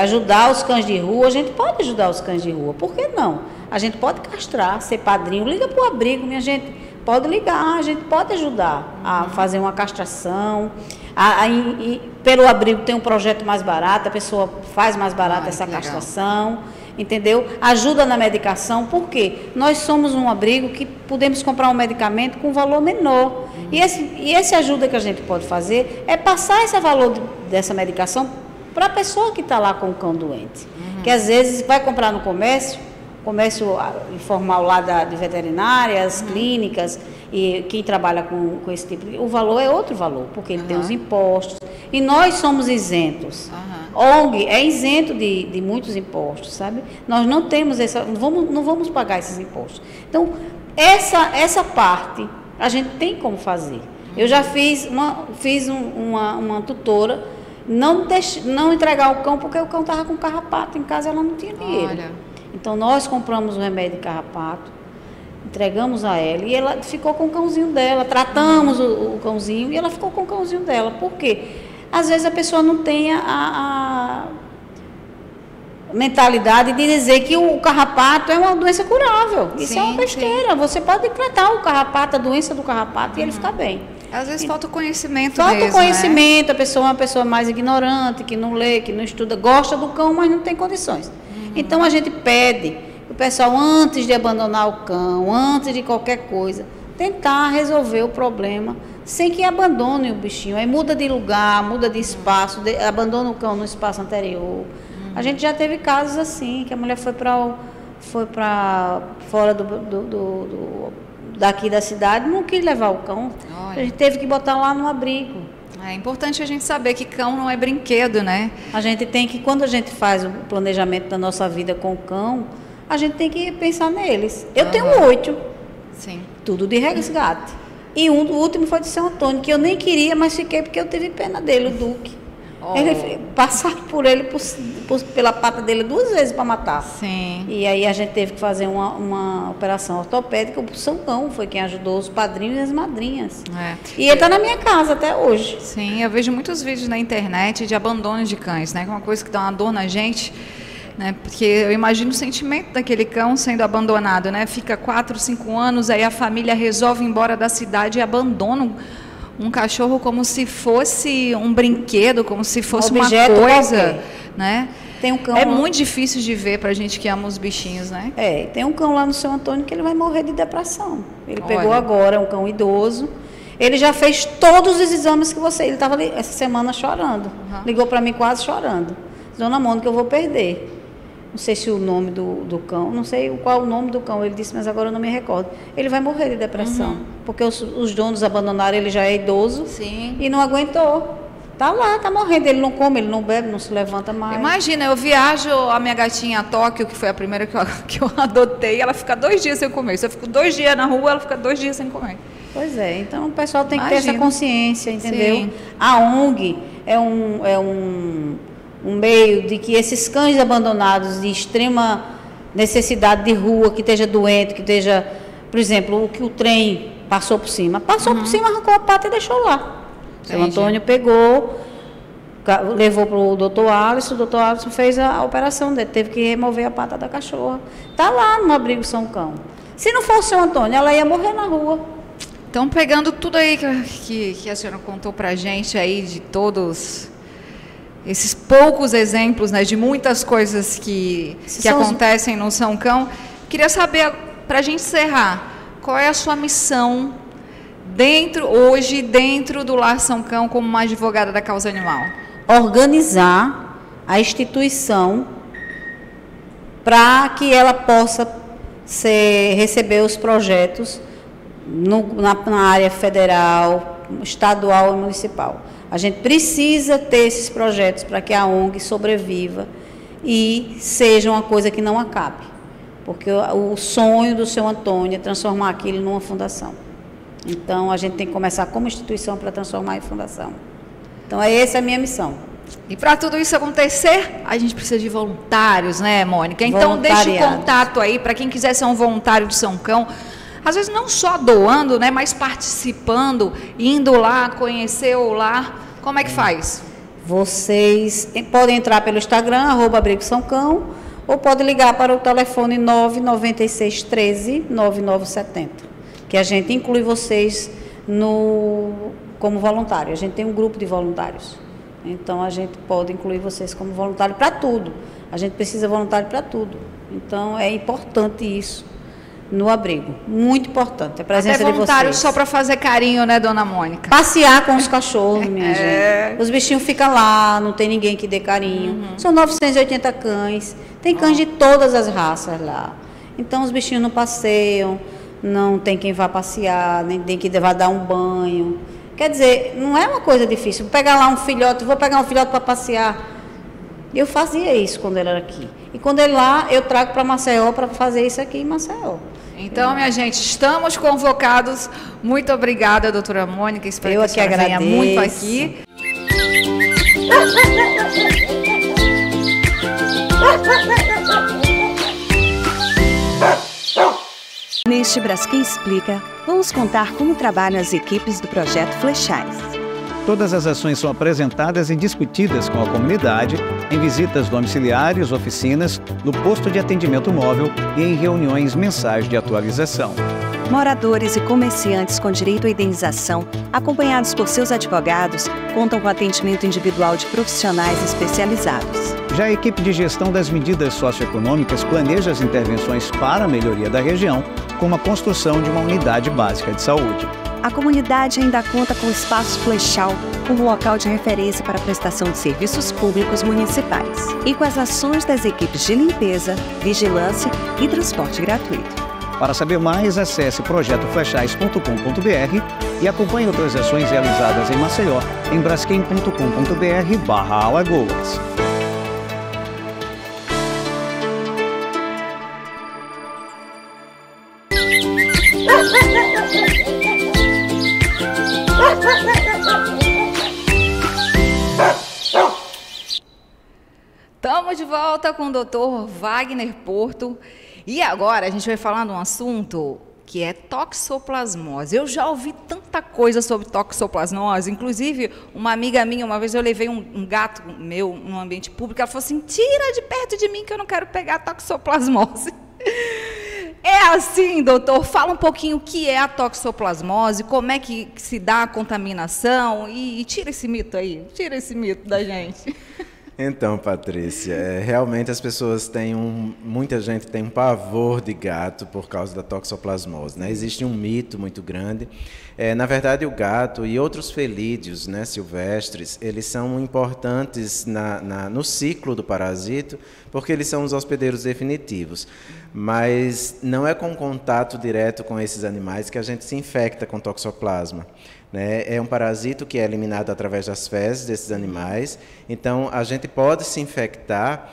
Ajudar os cães de rua, a gente pode ajudar os cães de rua. Por que não? A gente pode castrar, ser padrinho. Liga para o abrigo, minha gente. Pode ligar, a gente pode ajudar a fazer uma castração. Pelo abrigo tem um projeto mais barato, a pessoa faz mais barato essa castração. Entendeu? Ajuda na medicação, porque nós somos um abrigo que podemos comprar um medicamento com valor menor. E essa ajuda que a gente pode fazer é passar esse valor dessa medicação para a pessoa que está lá com o cão doente. Que às vezes vai comprar no comércio informal lá de veterinárias, clínicas, e quem trabalha com esse tipo de... O valor é outro valor, porque ele tem os impostos. E nós somos isentos. ONG é isento de muitos impostos, sabe? Nós não temos não vamos pagar esses impostos. Então, essa parte a gente tem como fazer. Eu já fiz uma tutora não entregar o cão porque o cão estava com carrapato em casa, ela não tinha dinheiro. Olha. Então, nós compramos o remédio de carrapato, entregamos a ela e ela ficou com o cãozinho dela, tratamos o cãozinho e ela ficou com o cãozinho dela. Por quê? Às vezes a pessoa não tem a mentalidade de dizer que o carrapato é uma doença curável. Isso é uma besteira. Sim. Você pode tratar o carrapato, a doença do carrapato, e ele fica bem. Às vezes falta conhecimento mesmo. Falta conhecimento, né? A pessoa é uma pessoa mais ignorante, que não lê, que não estuda, gosta do cão, mas não tem condições. Então a gente pede que o pessoal, antes de abandonar o cão, antes de qualquer coisa, tentar resolver o problema sem que abandone o bichinho. Aí muda de lugar, muda de espaço, abandona o cão no espaço anterior. A gente já teve casos assim, que a mulher foi para fora daqui da cidade, não quis levar o cão. Olha. A gente teve que botar lá no abrigo. É importante a gente saber que cão não é brinquedo, né? A gente tem que, quando a gente faz o planejamento da nossa vida com o cão, a gente tem que pensar neles. Eu tenho 8, Sim. tudo de resgate. E o último foi de São Antônio, que eu nem queria, mas fiquei porque eu tive pena dele, o Duque. Ele passaram por ele, pela pata dele 2 vezes para matar. Sim. E aí a gente teve que fazer uma operação ortopédica. O São Cão foi quem ajudou os padrinhos e as madrinhas. É. E ele está na minha casa até hoje. Sim, eu vejo muitos vídeos na internet de abandono de cães, né? Que é uma coisa que dá uma dor na gente, né? Porque eu imagino o sentimento daquele cão sendo abandonado, né? Fica 4, 5 anos, aí a família resolve ir embora da cidade e abandona um cachorro como se fosse um brinquedo, como se fosse uma coisa, qualquer. né? Tem um cão É lá. muito difícil de ver pra gente que ama os bichinhos, né? Tem um cão lá no São Antônio que ele vai morrer de depressão. Ele Olha. pegou agora, é um cão idoso. Ele já fez todos os exames que ele estava essa semana chorando. Ligou para mim quase chorando. Dona Mônica, eu vou perder. Não sei se o nome do cão, não sei qual o nome do cão, ele disse, mas agora eu não me recordo. Ele vai morrer de depressão, porque os donos abandonaram, ele já é idoso. Sim. E não aguentou. Tá lá, tá morrendo, ele não come, ele não bebe, não se levanta mais. Imagina, eu viajo a minha gatinha a Tóquio, que foi a primeira que eu adotei, ela fica 2 dias sem comer. Se eu fico 2 dias na rua, ela fica 2 dias sem comer. Pois é, então o pessoal tem que ter Imagina. essa consciência, entendeu? Sim. A ONG é um meio de que esses cães abandonados de extrema necessidade de rua, que esteja doente, que esteja, por exemplo, o que o trem passou por cima, arrancou a pata e deixou lá. O seu Antônio pegou, levou para o doutor Alisson fez a operação dele, teve que remover a pata da cachorra. Está lá no abrigo São Cão. Se não fosse o seu Antônio, ela ia morrer na rua. Então, pegando tudo aí que a senhora contou pra gente aí, de todos esses poucos exemplos, né, de muitas coisas que acontecem no São Cão, queria saber, para a gente encerrar, qual é a sua missão hoje dentro do Lar São Cão como uma advogada da causa animal? Organizar a instituição para que ela possa receber os projetos na área federal, estadual e municipal. A gente precisa ter esses projetos para que a ONG sobreviva e seja uma coisa que não acabe. Porque o sonho do seu Antônio é transformar aquilo numa fundação. Então, a gente tem que começar como instituição para transformar em fundação. Então, essa é a minha missão. E para tudo isso acontecer, a gente precisa de voluntários, né, Mônica? Então, deixe o contato aí para quem quiser ser um voluntário do São Cão. Às vezes não só doando, né, mas participando, indo lá, conhecer o lar. Como é que faz? Vocês podem entrar pelo Instagram, @Abrigo São Cão, ou pode ligar para o telefone 99613-9970, que a gente inclui vocês como voluntário. A gente tem um grupo de voluntários. Então, a gente pode incluir vocês como voluntário para tudo. A gente precisa de voluntário para tudo. Então, é importante isso no abrigo. Muito importante. A presença de vocês. Voluntário só para fazer carinho, né, dona Mônica? Passear com os cachorros, minha gente. Os bichinhos ficam lá, não tem ninguém que dê carinho. São 980 cães. Tem cães de todas as raças lá. Então, os bichinhos não passeiam, não tem quem vá passear, nem tem que vá dar um banho. Quer dizer, não é uma coisa difícil. Vou pegar lá um filhote para passear. Eu fazia isso quando ele era aqui. E quando ele lá, eu trago para Maceió para fazer isso aqui em Maceió. Então, minha gente, estamos convocados. Muito obrigada, doutora Mônica. Espero que a senhora venha muito aqui. Neste Braskem Explica, vamos contar como trabalham as equipes do Projeto Flechais. Todas as ações são apresentadas e discutidas com a comunidade em visitas domiciliares, oficinas, no posto de atendimento móvel e em reuniões mensais de atualização. Moradores e comerciantes com direito à indenização, acompanhados por seus advogados, contam com atendimento individual de profissionais especializados. Já a equipe de gestão das medidas socioeconômicas planeja as intervenções para a melhoria da região, como a construção de uma unidade básica de saúde. A comunidade ainda conta com o Espaço Flechal como local de referência para a prestação de serviços públicos municipais e com as ações das equipes de limpeza, vigilância e transporte gratuito. Para saber mais, acesse projetoflechais.com.br e acompanhe outras ações realizadas em Maceió em braskem.com.br/Alagoas. Estamos de volta com o Dr. Wagner Porto. E agora a gente vai falar de um assunto que é toxoplasmose. Eu já ouvi tanta coisa sobre toxoplasmose, inclusive uma amiga minha, uma vez eu levei um gato meu num ambiente público, ela falou assim, tira de perto de mim que eu não quero pegar toxoplasmose. É assim, doutor, fala um pouquinho o que é a toxoplasmose, como é que se dá a contaminação e tira esse mito aí, tira esse mito da gente. Então, Patrícia, realmente as pessoas muita gente tem um pavor de gato por causa da toxoplasmose, né? Existe um mito muito grande. Na verdade, o gato e outros felídeos, né, silvestres, eles são importantes no ciclo do parasito, porque eles são os hospedeiros definitivos. Mas não é com contato direto com esses animais que a gente se infecta com toxoplasma. É um parasito que é eliminado através das fezes desses animais, então a gente pode se infectar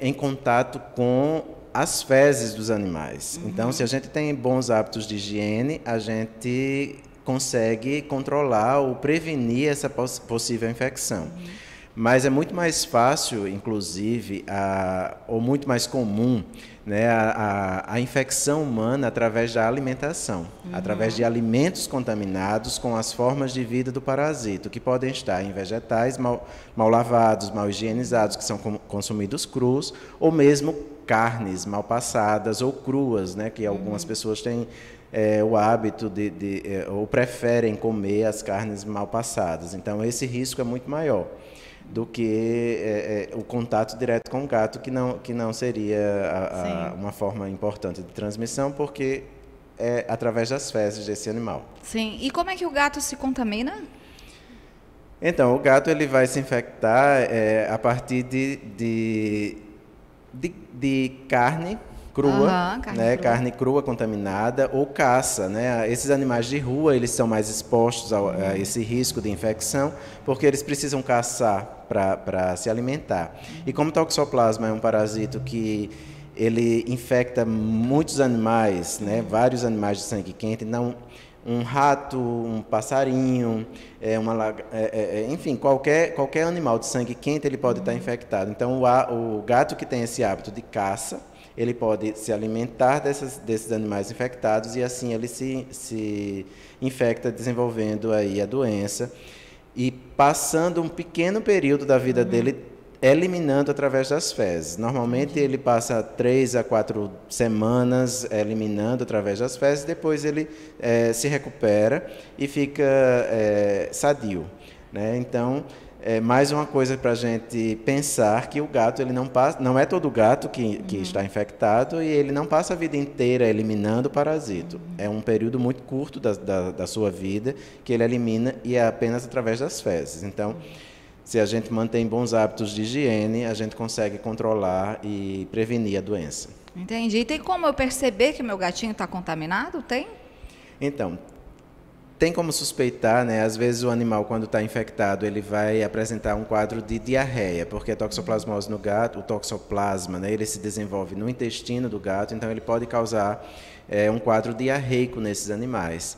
em contato com as fezes dos animais. Então, se a gente tem bons hábitos de higiene, a gente consegue controlar ou prevenir essa possível infecção. Mas é muito mais fácil, inclusive, ou muito mais comum, né, a infecção humana através da alimentação, através de alimentos contaminados com as formas de vida do parasito, que podem estar em vegetais mal lavados, mal higienizados, que são consumidos crus, ou mesmo carnes mal passadas ou cruas, né, que algumas pessoas têm o hábito ou preferem comer as carnes mal passadas. Então, esse risco é muito maior do que o contato direto com o gato, que não seria uma forma importante de transmissão, porque é através das fezes desse animal. Sim. E como é que o gato se contamina? Então, o gato ele vai se infectar a partir de carne crua, carne crua contaminada ou caça, né? Esses animais de rua, eles são mais expostos a esse risco de infecção, porque eles precisam caçar para se alimentar. E como o toxoplasma é um parasito que ele infecta muitos animais, né? Vários animais de sangue quente, não um rato, um passarinho, enfim, qualquer animal de sangue quente ele pode estar infectado. Então, o gato que tem esse hábito de caça, ele pode se alimentar desses animais infectados e assim ele se infecta, desenvolvendo aí a doença e passando um pequeno período da vida dele eliminando através das fezes. Normalmente ele passa 3 a 4 semanas eliminando através das fezes, depois ele se recupera e fica sadio, né? Então, mais uma coisa para a gente pensar que o gato ele não é todo gato que está infectado e ele não passa a vida inteira eliminando o parasito. É um período muito curto da sua vida que ele elimina e é apenas através das fezes. Então, se a gente mantém bons hábitos de higiene, a gente consegue controlar e prevenir a doença. Entendi. E tem como eu perceber que meu gatinho está contaminado? Tem? Então, tem como suspeitar, né? Às vezes o animal, quando está infectado, ele vai apresentar um quadro de diarreia, porque a toxoplasmose no gato, o toxoplasma, né? Ele se desenvolve no intestino do gato, então ele pode causar um quadro diarreico nesses animais.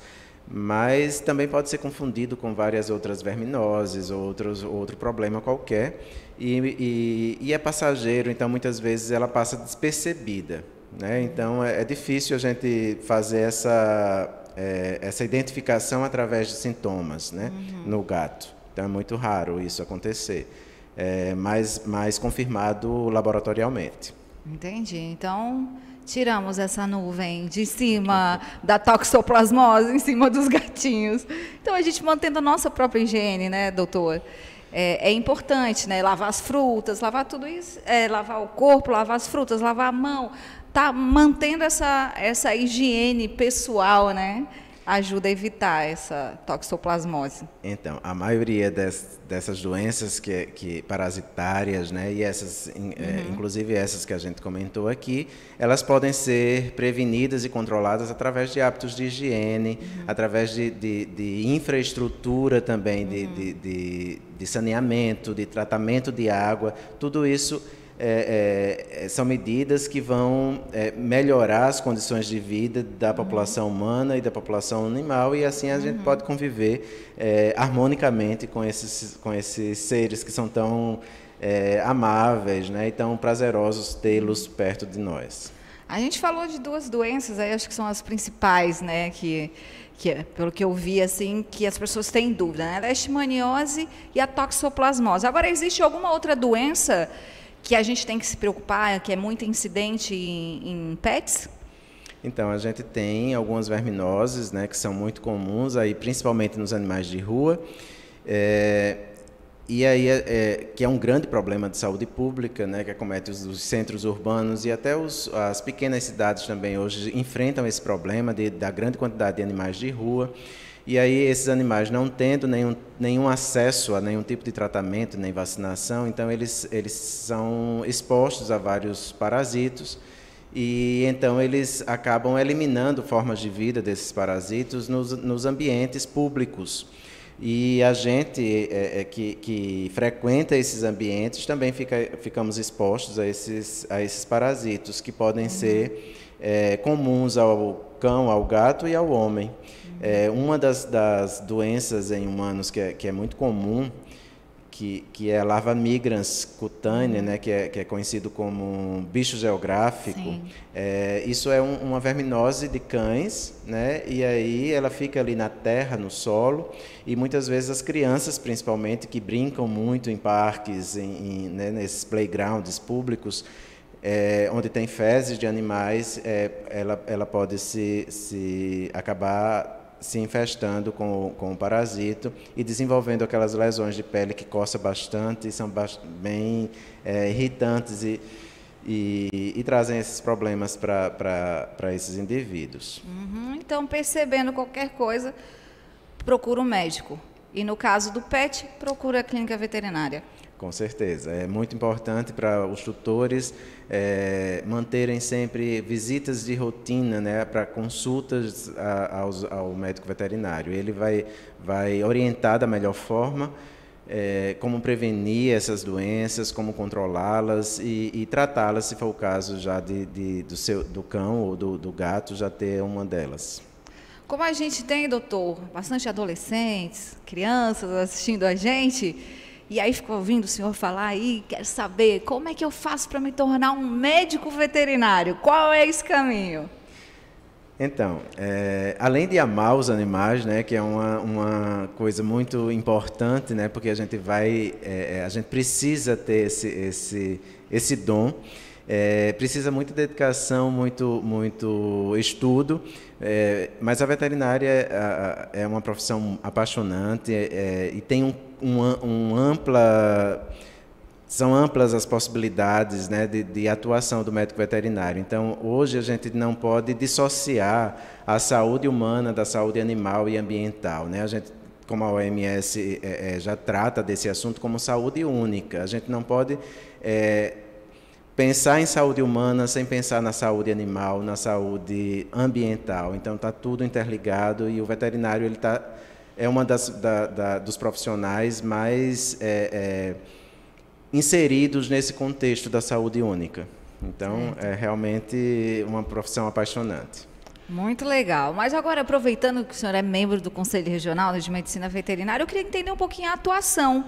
Mas também pode ser confundido com várias outras verminoses ou outro problema qualquer. E é passageiro, então muitas vezes ela passa despercebida, né? Então é difícil a gente fazer essa identificação através de sintomas, né, no gato. Então é muito raro isso acontecer, mas confirmado laboratorialmente. Entendi. Então, tiramos essa nuvem de cima da toxoplasmose, em cima dos gatinhos. Então, a gente mantendo a nossa própria higiene, né, doutor? É importante, né? Lavar as frutas, lavar tudo isso, lavar o corpo, lavar as frutas, lavar a mão. Tá mantendo essa higiene pessoal, né? ajuda a evitar essa toxoplasmose? Então, a maioria dessas doenças que parasitárias, né, e essas, inclusive essas que a gente comentou aqui, elas podem ser prevenidas e controladas através de hábitos de higiene, através de infraestrutura também, de saneamento, de tratamento de água. Tudo isso são medidas que vão melhorar as condições de vida da população humana e da população animal, e assim a gente pode conviver harmonicamente com esses seres que são tão amáveis, né, e tão prazerosos tê-los perto de nós. A gente falou de duas doenças, aí acho que são as principais, né, que pelo que eu vi, assim, que as pessoas têm dúvida, né, a leishmaniose e a toxoplasmose. Agora, existe alguma outra doença que a gente tem que se preocupar, que é muito incidente em pets? Então, a gente tem algumas verminoses, né, que são muito comuns, aí, principalmente nos animais de rua, e aí que é um grande problema de saúde pública, né, que acomete os centros urbanos, e até as pequenas cidades também hoje enfrentam esse problema da grande quantidade de animais de rua. E aí esses animais não tendo nenhum acesso a nenhum tipo de tratamento, nem vacinação, então eles são expostos a vários parasitos, e então eles acabam eliminando formas de vida desses parasitos nos ambientes públicos. E a gente que frequenta esses ambientes também ficamos expostos a esses parasitos, que podem ser comuns ao cão, ao gato e ao homem. Uma das doenças em humanos que é muito comum, que é a larva migrans cutânea, né, que é conhecido como um bicho geográfico. Isso é uma verminose de cães, né, e aí ela fica ali na terra, no solo, e muitas vezes as crianças, principalmente, que brincam muito em parques, né, nesses playgrounds públicos, onde tem fezes de animais, ela pode acabar se infestando com o parasito e desenvolvendo aquelas lesões de pele que coça bastante e são bem irritantes e trazem esses problemas para esses indivíduos. Então, percebendo qualquer coisa, procura um médico. E no caso do pet, procura a clínica veterinária. Com certeza. É muito importante para os tutores manterem sempre visitas de rotina, né, para consultas ao médico veterinário. Ele vai orientar da melhor forma como prevenir essas doenças, como controlá-las e tratá-las, se for o caso já do cão ou do gato já ter uma delas. Como a gente tem, doutor, bastante adolescentes, crianças assistindo a gente, e aí ficou ouvindo o senhor falar aí, quero saber como é que eu faço para me tornar um médico veterinário? Qual é esse caminho? Então, além de amar os animais, né, que é uma coisa muito importante, né, porque a gente precisa ter esse dom, precisa muita dedicação, muito estudo, mas a veterinária é uma profissão apaixonante e tem são amplas as possibilidades, né, de atuação do médico veterinário. Então, hoje a gente não pode dissociar a saúde humana da saúde animal e ambiental, né? A gente, como a OMS já trata desse assunto como saúde única, a gente não pode pensar em saúde humana sem pensar na saúde animal, na saúde ambiental. Então, está tudo interligado e o veterinário é uma dos profissionais mais inseridos nesse contexto da saúde única. Então, é realmente uma profissão apaixonante. Muito legal. Mas agora, aproveitando que o senhor é membro do Conselho Regional de Medicina Veterinária, eu queria entender um pouquinho a atuação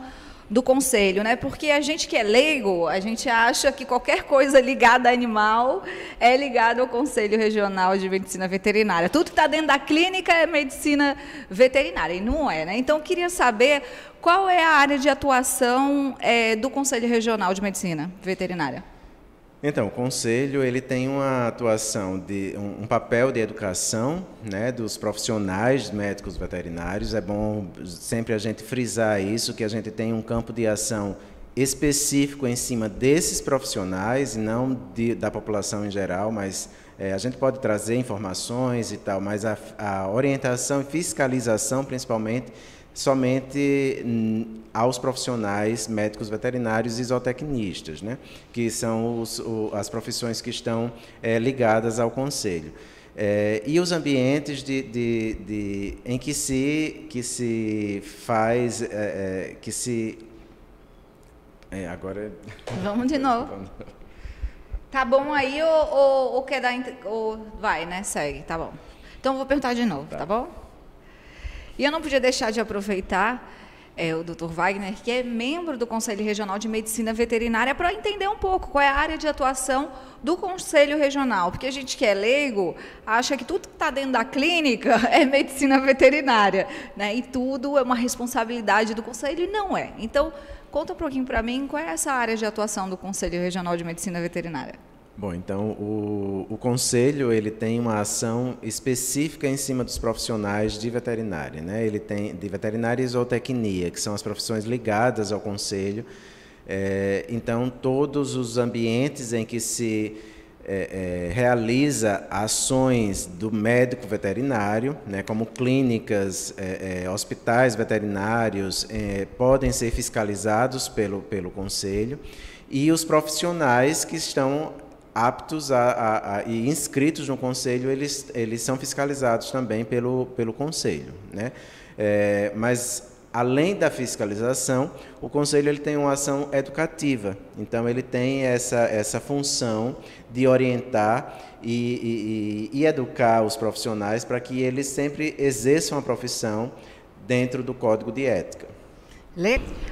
do Conselho, né? Porque a gente que é leigo, a gente acha que qualquer coisa ligada a animal é ligada ao Conselho Regional de Medicina Veterinária. Tudo que está dentro da clínica é medicina veterinária, e não é, né? Então, eu queria saber qual é a área de atuação do Conselho Regional de Medicina Veterinária. Então, o Conselho ele tem uma atuação, um papel de educação, né, dos profissionais médicos veterinários. É bom sempre a gente frisar isso, que a gente tem um campo de ação específico em cima desses profissionais, e não da população em geral, mas a gente pode trazer informações e tal, mas a orientação e fiscalização, principalmente, somente aos profissionais médicos veterinários e zootecnistas, né? Que são as profissões que estão ligadas ao Conselho. E os ambientes em que se faz, agora... Vamos de novo. Tá bom aí ou quer dar... Ou vai, né? Segue, tá bom. Então, eu vou perguntar de novo, tá bom? E eu não podia deixar de aproveitar o Dr. Wagner, que é membro do Conselho Regional de Medicina Veterinária, para entender um pouco qual é a área de atuação do Conselho Regional. Porque a gente que é leigo acha que tudo que está dentro da clínica é medicina veterinária, né? E tudo é uma responsabilidade do Conselho, e não é. Então, conta um pouquinho para mim qual é essa área de atuação do Conselho Regional de Medicina Veterinária. Bom, então o Conselho ele tem uma ação específica em cima dos profissionais de veterinária, né? Ele tem de veterinária e zootecnia, que são as profissões ligadas ao Conselho. Então, todos os ambientes em que se realiza ações do médico veterinário, né, como clínicas, hospitais veterinários, podem ser fiscalizados pelo Conselho, e os profissionais que estão aptos e inscritos no Conselho, eles são fiscalizados também pelo Conselho, né? Mas, além da fiscalização, o Conselho ele tem uma ação educativa. Então, ele tem essa função de orientar e educar os profissionais para que eles sempre exerçam a profissão dentro do Código de Ética.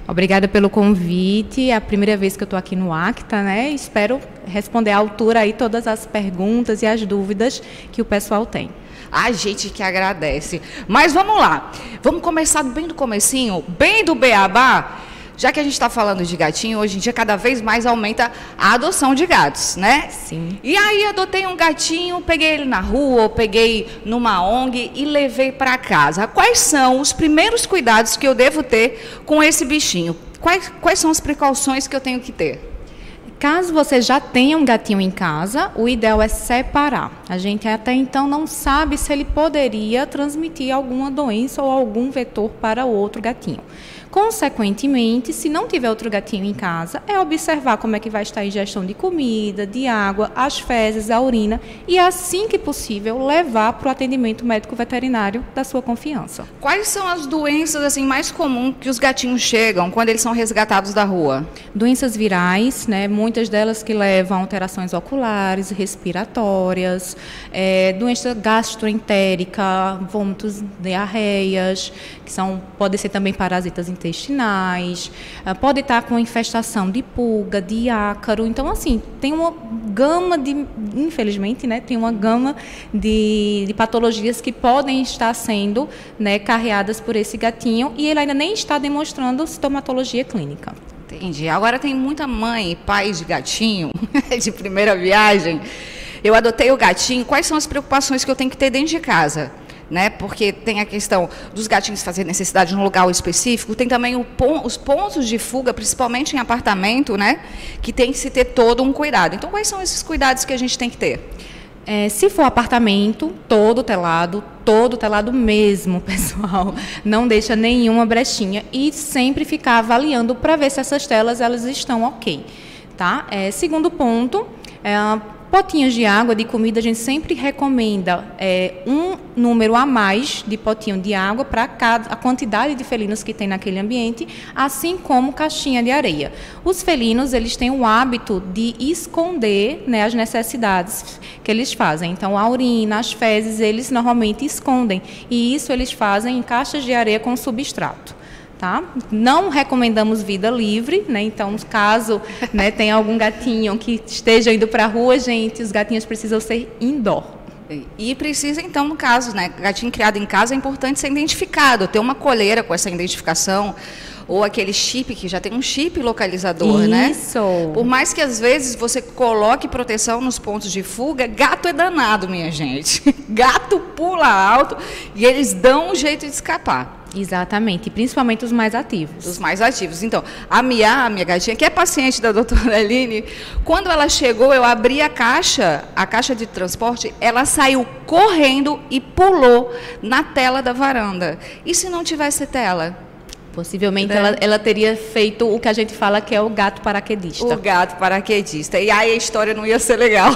Obrigada pelo convite. É a primeira vez que eu estou aqui no ACTA, né? Espero responder à altura aí todas as perguntas e as dúvidas que o pessoal tem. A gente que agradece. Mas vamos lá. Vamos começar bem do comecinho, bem do beabá. Já que a gente está falando de gatinho, hoje em dia cada vez mais aumenta a adoção de gatos, né? Sim. E aí adotei um gatinho, peguei ele na rua, ou peguei numa ONG e levei para casa. Quais são os primeiros cuidados que eu devo ter com esse bichinho? Quais são as precauções que eu tenho que ter? Caso você já tenha um gatinho em casa, o ideal é separar. A gente até então não sabe se ele poderia transmitir alguma doença ou algum vetor para o outro gatinho. Consequentemente, se não tiver outro gatinho em casa, é observar como é que vai estar a ingestão de comida, de água, as fezes, a urina, e assim que possível levar para o atendimento médico veterinário da sua confiança. Quais são as doenças assim mais comuns que os gatinhos chegam quando eles são resgatados da rua? Doenças virais, né? Muitas delas que levam a alterações oculares, respiratórias, doença gastroentérica, vômitos, diarreias, que podem ser também parasitas intestinais, pode estar com infestação de pulga, de ácaro. Então, assim, tem uma gama infelizmente, né, tem uma gama de patologias que podem estar sendo, né, carreadas por esse gatinho, e ele ainda nem está demonstrando sintomatologia clínica. Entendi. Agora tem muita mãe e pai de gatinho, de primeira viagem. Eu adotei o gatinho, quais são as preocupações que eu tenho que ter dentro de casa? Né? Porque tem a questão dos gatinhos fazerem necessidade num lugar específico, tem também os pontos de fuga, principalmente em apartamento, né? Que tem que se ter todo um cuidado. Então, quais são esses cuidados que a gente tem que ter? Se for apartamento, todo telado mesmo, pessoal. Não deixa nenhuma brechinha e sempre ficar avaliando para ver se essas telas elas estão ok. Tá? Segundo ponto, potinhos de água, de comida, a gente sempre recomenda um número a mais de potinho de água para a quantidade de felinos que tem naquele ambiente, assim como caixinha de areia. Os felinos, eles têm o hábito de esconder, né, as necessidades que eles fazem. Então, a urina, as fezes, eles normalmente escondem. E isso eles fazem em caixas de areia com substrato. Tá? Não recomendamos vida livre, né? Então, caso, né, tenha algum gatinho que esteja indo para a rua, gente, os gatinhos precisam ser indoor. E precisa, então, no caso, né, gatinho criado em casa, é importante ser identificado, ter uma coleira com essa identificação, ou aquele chip, que já tem um chip localizador, né? Isso. Por mais que, às vezes, você coloque proteção nos pontos de fuga, gato é danado, minha gente. Gato pula alto e eles dão um jeito de escapar. Exatamente, principalmente os mais ativos. Os mais ativos. Então, a minha gatinha, que é paciente da doutora Aline, quando ela chegou, eu abri a caixa de transporte, ela saiu correndo e pulou na tela da varanda. E se não tivesse tela? Possivelmente ela teria feito o que a gente fala que é o gato paraquedista. O gato paraquedista. E aí a história não ia ser legal.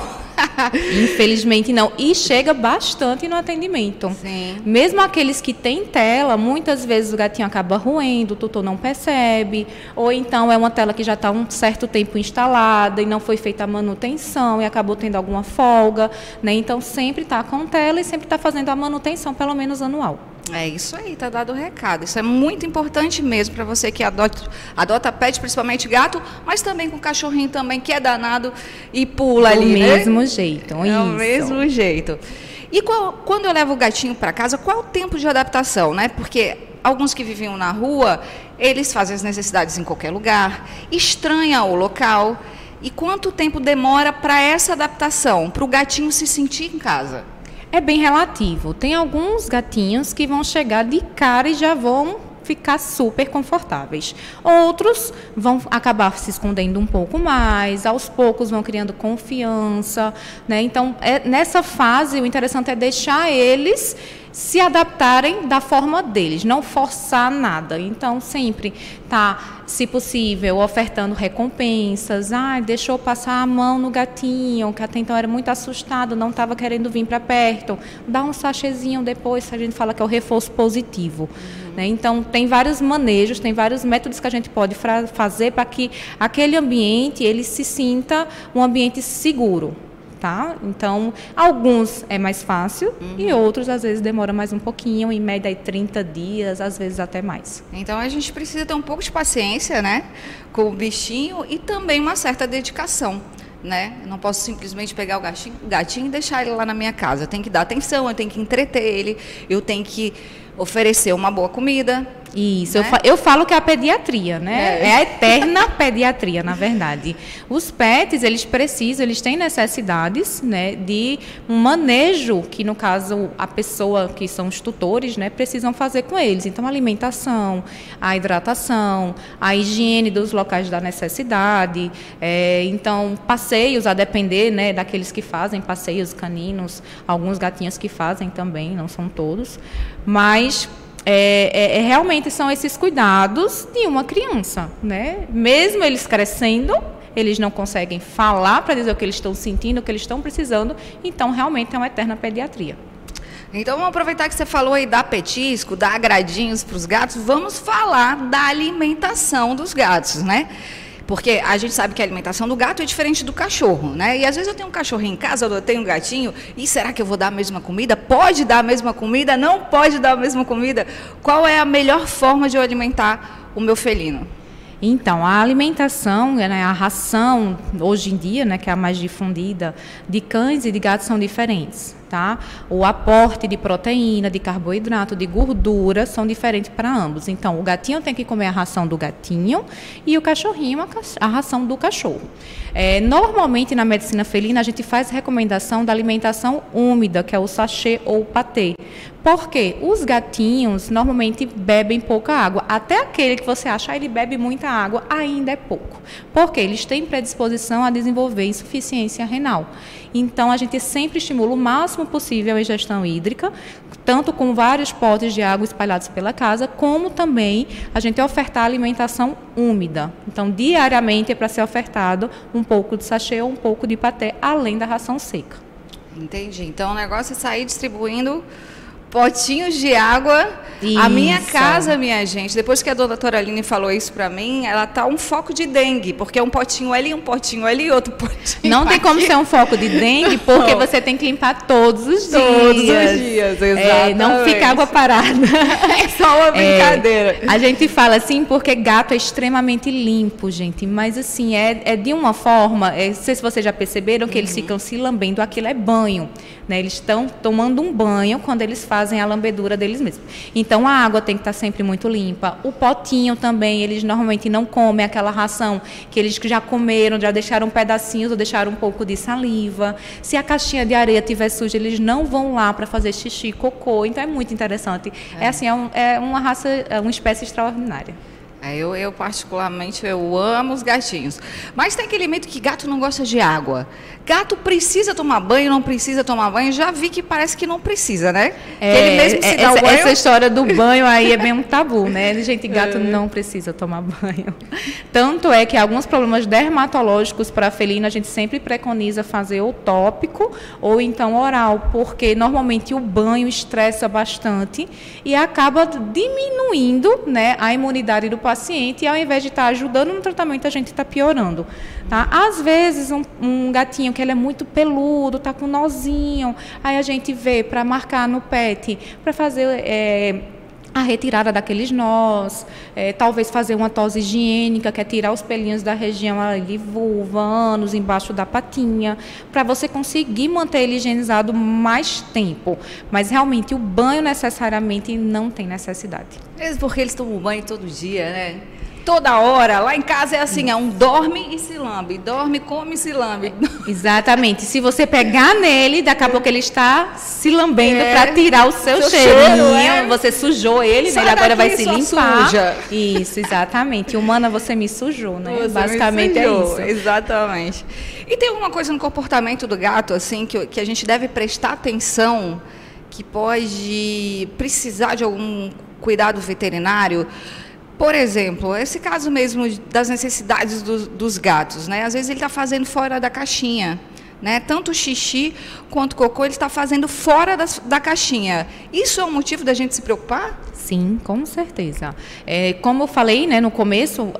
Infelizmente não. E chega bastante no atendimento. Sim. Mesmo aqueles que têm tela, muitas vezes o gatinho acaba roendo, o tutor não percebe, ou então é uma tela que já está um certo tempo instalada e não foi feita a manutenção e acabou tendo alguma folga, né? Então sempre está com tela e sempre está fazendo a manutenção, pelo menos anual. É isso aí, tá dado o recado. Isso é muito importante mesmo para você que adota pet, principalmente gato, mas também com cachorrinho também, que é danado e pula ali, né? Do mesmo jeito. É o mesmo jeito. E quando eu levo o gatinho para casa, qual é o tempo de adaptação, né? Porque alguns que viviam na rua, eles fazem as necessidades em qualquer lugar, estranham o local. E quanto tempo demora para essa adaptação, para o gatinho se sentir em casa? É bem relativo. Tem alguns gatinhos que vão chegar de cara e já vão ficar super confortáveis. Outros vão acabar se escondendo um pouco mais, aos poucos vão criando confiança, né? Então, nessa fase, o interessante é deixar eles se adaptarem da forma deles, não forçar nada. Então, sempre tá, se possível, ofertando recompensas. Deixou passar a mão no gatinho, que até então era muito assustado, não estava querendo vir para perto. Dá um sachêzinho depois, a gente fala que é o reforço positivo. Né? Então, tem vários manejos, tem vários métodos que a gente pode fazer para que aquele ambiente ele se sinta um ambiente seguro. Tá? Então, alguns é mais fácil e outros, às vezes, demora mais um pouquinho, em média 30 dias, às vezes até mais. Então, a gente precisa ter um pouco de paciência, né, com o bichinho e também uma certa dedicação, né? Eu não posso simplesmente pegar o gatinho e deixar ele lá na minha casa. Eu tenho que dar atenção, eu tenho que entreter ele, eu tenho que oferecer uma boa comida. Isso, né? Eu falo que é a pediatria, né? É a eterna pediatria, na verdade. Os pets, eles têm necessidades, né, de um manejo que, no caso, a pessoa, que são os tutores, né, precisam fazer com eles. Então, a alimentação, a hidratação, a higiene dos locais da necessidade, então, passeios, a depender, né, daqueles que fazem passeios caninos, alguns gatinhos que fazem também, não são todos, mas realmente são esses cuidados de uma criança, né? Mesmo eles crescendo, eles não conseguem falar para dizer o que eles estão sentindo, o que eles estão precisando, então realmente é uma eterna pediatria. Então vamos aproveitar que você falou aí dar petisco, dar agradinhos para os gatos, vamos falar da alimentação dos gatos, né? Porque a gente sabe que a alimentação do gato é diferente do cachorro, né? E às vezes eu tenho um cachorrinho em casa, eu tenho um gatinho, e será que eu vou dar a mesma comida? Pode dar a mesma comida? Não pode dar a mesma comida? Qual é a melhor forma de eu alimentar o meu felino? Então, a alimentação, né, a ração, hoje em dia, né, que é a mais difundida, de cães e de gatos são diferentes, tá? O aporte de proteína, de carboidrato, de gordura são diferentes para ambos. Então, o gatinho tem que comer a ração do gatinho e o cachorrinho a ração do cachorro. Normalmente, na medicina felina, a gente faz recomendação da alimentação úmida, que é o sachê ou o patê. Porque os gatinhos normalmente bebem pouca água. Até aquele que você acha ele bebe muita água, ainda é pouco. Porque eles têm predisposição a desenvolver insuficiência renal. Então, a gente sempre estimula o máximo possível a ingestão hídrica, tanto com vários potes de água espalhados pela casa, como também a gente ofertar alimentação úmida. Então, diariamente é para ser ofertado um pouco de sachê ou um pouco de patê, além da ração seca. Entendi. Então, o negócio é sair distribuindo potinhos de água. Isso. A minha casa, minha gente, depois que a doutora Aline falou isso pra mim, ela tá um foco de dengue, porque é um potinho ali e outro potinho. Não tem como ser um foco de dengue, porque você tem que limpar todos os dias. Todos os dias, exatamente. Não fica água parada. É só uma brincadeira. A gente fala assim porque gato é extremamente limpo, gente, mas assim, é de uma forma, não sei se vocês já perceberam que eles ficam se lambendo, aquilo é banho, né? Eles estão tomando um banho quando eles fazem fazem a lambedura deles mesmos. Então, a água tem que estar sempre muito limpa. O potinho também, eles normalmente não comem aquela ração que eles já comeram, já deixaram pedacinhos ou deixaram um pouco de saliva. Se a caixinha de areia estiver suja, eles não vão lá para fazer xixi, cocô. Então, é muito interessante. É uma raça, uma espécie extraordinária. Eu particularmente, eu amo os gatinhos. Mas tem aquele mito que gato não gosta de água. Gato precisa tomar banho, não precisa tomar banho. Já vi que parece que não precisa, né? Ele mesmo se dá o banho. Essa história do banho aí é bem um tabu, né? Gente, gato não precisa tomar banho. Tanto é que alguns problemas dermatológicos para felino a gente sempre preconiza fazer ou tópico ou então oral, porque normalmente o banho estressa bastante e acaba diminuindo, né, a imunidade do paciente, e ao invés de estar ajudando no tratamento, a gente está piorando. Tá? Às vezes, um gatinho que ele é muito peludo, está com nozinho, aí a gente vê para marcar no pet, para fazer a retirada daqueles nós, talvez fazer uma tosse higiênica, que é tirar os pelinhos da região ali, vulva, ânus, embaixo da patinha, para você conseguir manter ele higienizado mais tempo. Mas realmente o banho necessariamente não tem necessidade. Mesmo porque eles tomam banho todo dia, né? Toda hora. Lá em casa é assim, um dorme e se lambe. Dorme, come e se lambe. Exatamente. Se você pegar nele, daqui a pouco ele está se lambendo para tirar o seu cheirinho. Você sujou ele, né? Ele agora vai se limpar. Suja. Isso, exatamente. Humana, você me sujou, né? Você basicamente é isso. Exatamente. E tem alguma coisa no comportamento do gato, assim, que a gente deve prestar atenção, que pode precisar de algum cuidado veterinário? Por exemplo, esse caso mesmo das necessidades dos gatos, né? Às vezes ele está fazendo fora da caixinha, né? Tanto xixi quanto cocô ele está fazendo fora da caixinha. Isso é um motivo da gente se preocupar? Sim, com certeza. Como eu falei, né, no começo,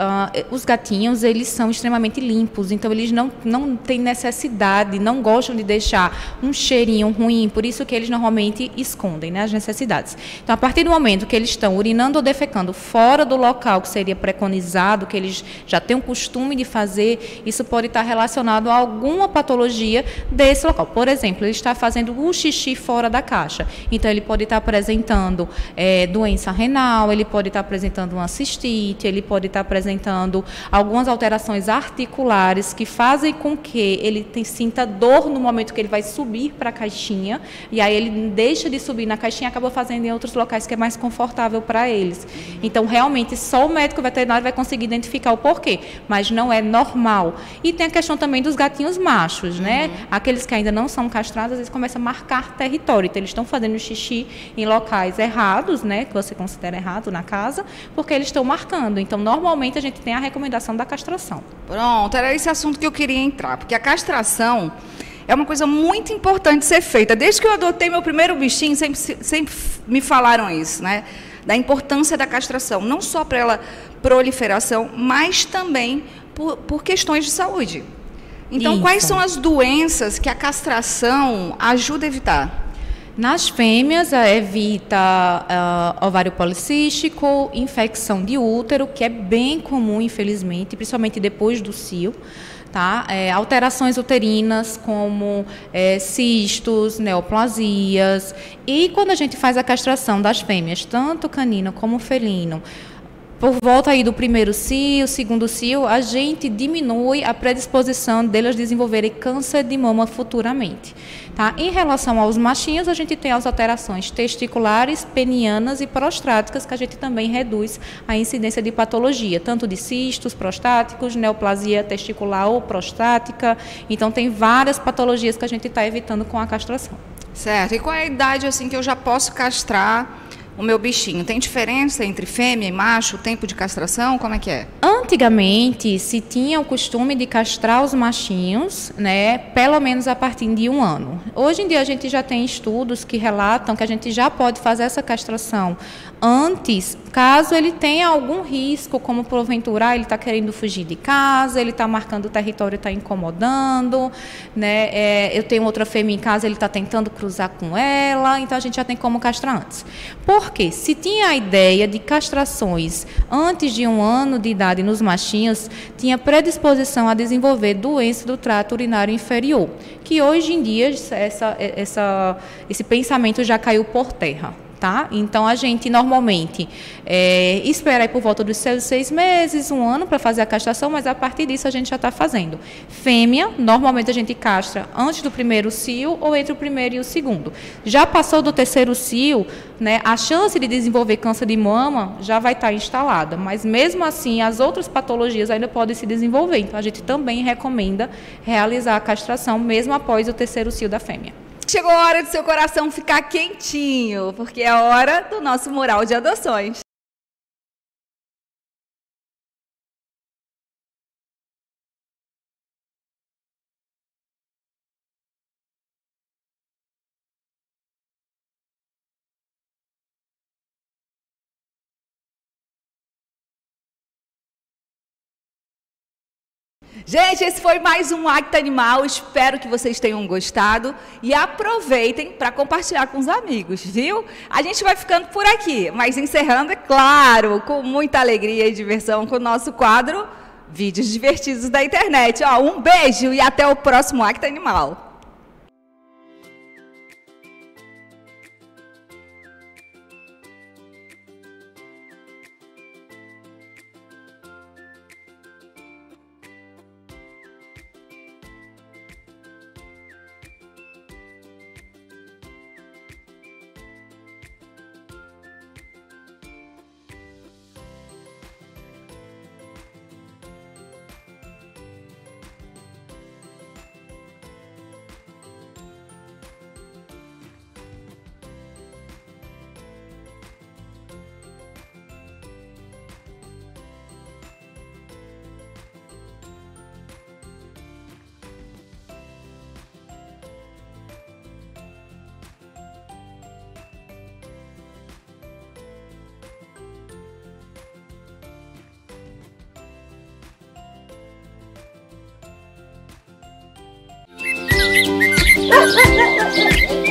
os gatinhos, eles são extremamente limpos, então eles não têm necessidade, não gostam de deixar um cheirinho ruim, por isso que eles normalmente escondem, né, as necessidades. Então, a partir do momento que eles estão urinando ou defecando fora do local que seria preconizado, que eles já têm o costume de fazer, isso pode estar relacionado a alguma patologia desse local. Por exemplo, ele está fazendo o xixi fora da caixa, então ele pode estar apresentando doença renal, ele pode estar apresentando uma cistite, ele pode estar apresentando algumas alterações articulares que fazem com que ele sinta dor no momento que ele vai subir para a caixinha, e aí ele deixa de subir na caixinha e acaba fazendo em outros locais que é mais confortável para eles. Então, realmente, só o médico veterinário vai conseguir identificar o porquê, mas não é normal. E tem a questão também dos gatinhos machos, né? Aqueles que ainda não são castrados, às vezes começam a marcar território, então eles estão fazendo xixi em locais errados, né? Que você considera errado na casa, porque eles estão marcando. Então, normalmente, a gente tem a recomendação da castração. Pronto, era esse assunto que eu queria entrar, porque a castração é uma coisa muito importante ser feita. Desde que eu adotei meu primeiro bichinho, sempre me falaram isso, né? Da importância da castração, não só para ela proliferação, mas também por questões de saúde. Então, isso. Quais são as doenças que a castração ajuda a evitar? Nas fêmeas, evita ovário policístico, infecção de útero, que é bem comum, infelizmente, principalmente depois do cio. Tá? Alterações uterinas, como cistos, neoplasias. E quando a gente faz a castração das fêmeas, tanto canino como felino, por volta aí do primeiro cio, segundo cio, a gente diminui a predisposição delas desenvolverem câncer de mama futuramente. Tá? Em relação aos machinhos, a gente tem as alterações testiculares, penianas e prostáticas, que a gente também reduz a incidência de patologia, tanto de cistos prostáticos, neoplasia testicular ou prostática. Então, tem várias patologias que a gente está evitando com a castração. Certo. E qual é a idade assim, que eu já posso castrar o meu bichinho? Tem diferença entre fêmea e macho, o tempo de castração? Como é que é? Antigamente, se tinha o costume de castrar os machinhos, né, pelo menos a partir de 1 ano. Hoje em dia, a gente já tem estudos que relatam que a gente já pode fazer essa castração antes, caso ele tenha algum risco, como porventura ele está querendo fugir de casa, ele está marcando o território, está incomodando, né? Eu tenho outra fêmea em casa, ele está tentando cruzar com ela, então a gente já tem como castrar antes. Porque se tinha a ideia de castrações antes de 1 ano de idade nos machinhos, tinha predisposição a desenvolver doença do trato urinário inferior, que hoje em dia esse pensamento já caiu por terra. tá? Então, a gente normalmente espera aí por volta dos 6 meses, 1 ano para fazer a castração, mas a partir disso a gente já está fazendo. Fêmea, normalmente a gente castra antes do primeiro cio ou entre o primeiro e o segundo. Já passou do terceiro cio, né, a chance de desenvolver câncer de mama já vai estar instalada, mas mesmo assim as outras patologias ainda podem se desenvolver. Então, a gente também recomenda realizar a castração mesmo após o terceiro cio da fêmea. Chegou a hora do seu coração ficar quentinho, porque é a hora do nosso mural de adoções. Gente, esse foi mais um Acta Animal, espero que vocês tenham gostado e aproveitem para compartilhar com os amigos, viu? A gente vai ficando por aqui, mas encerrando, é claro, com muita alegria e diversão com o nosso quadro Vídeos Divertidos da Internet. Ó, um beijo e até o próximo Acta Animal. Ha ha ha ha!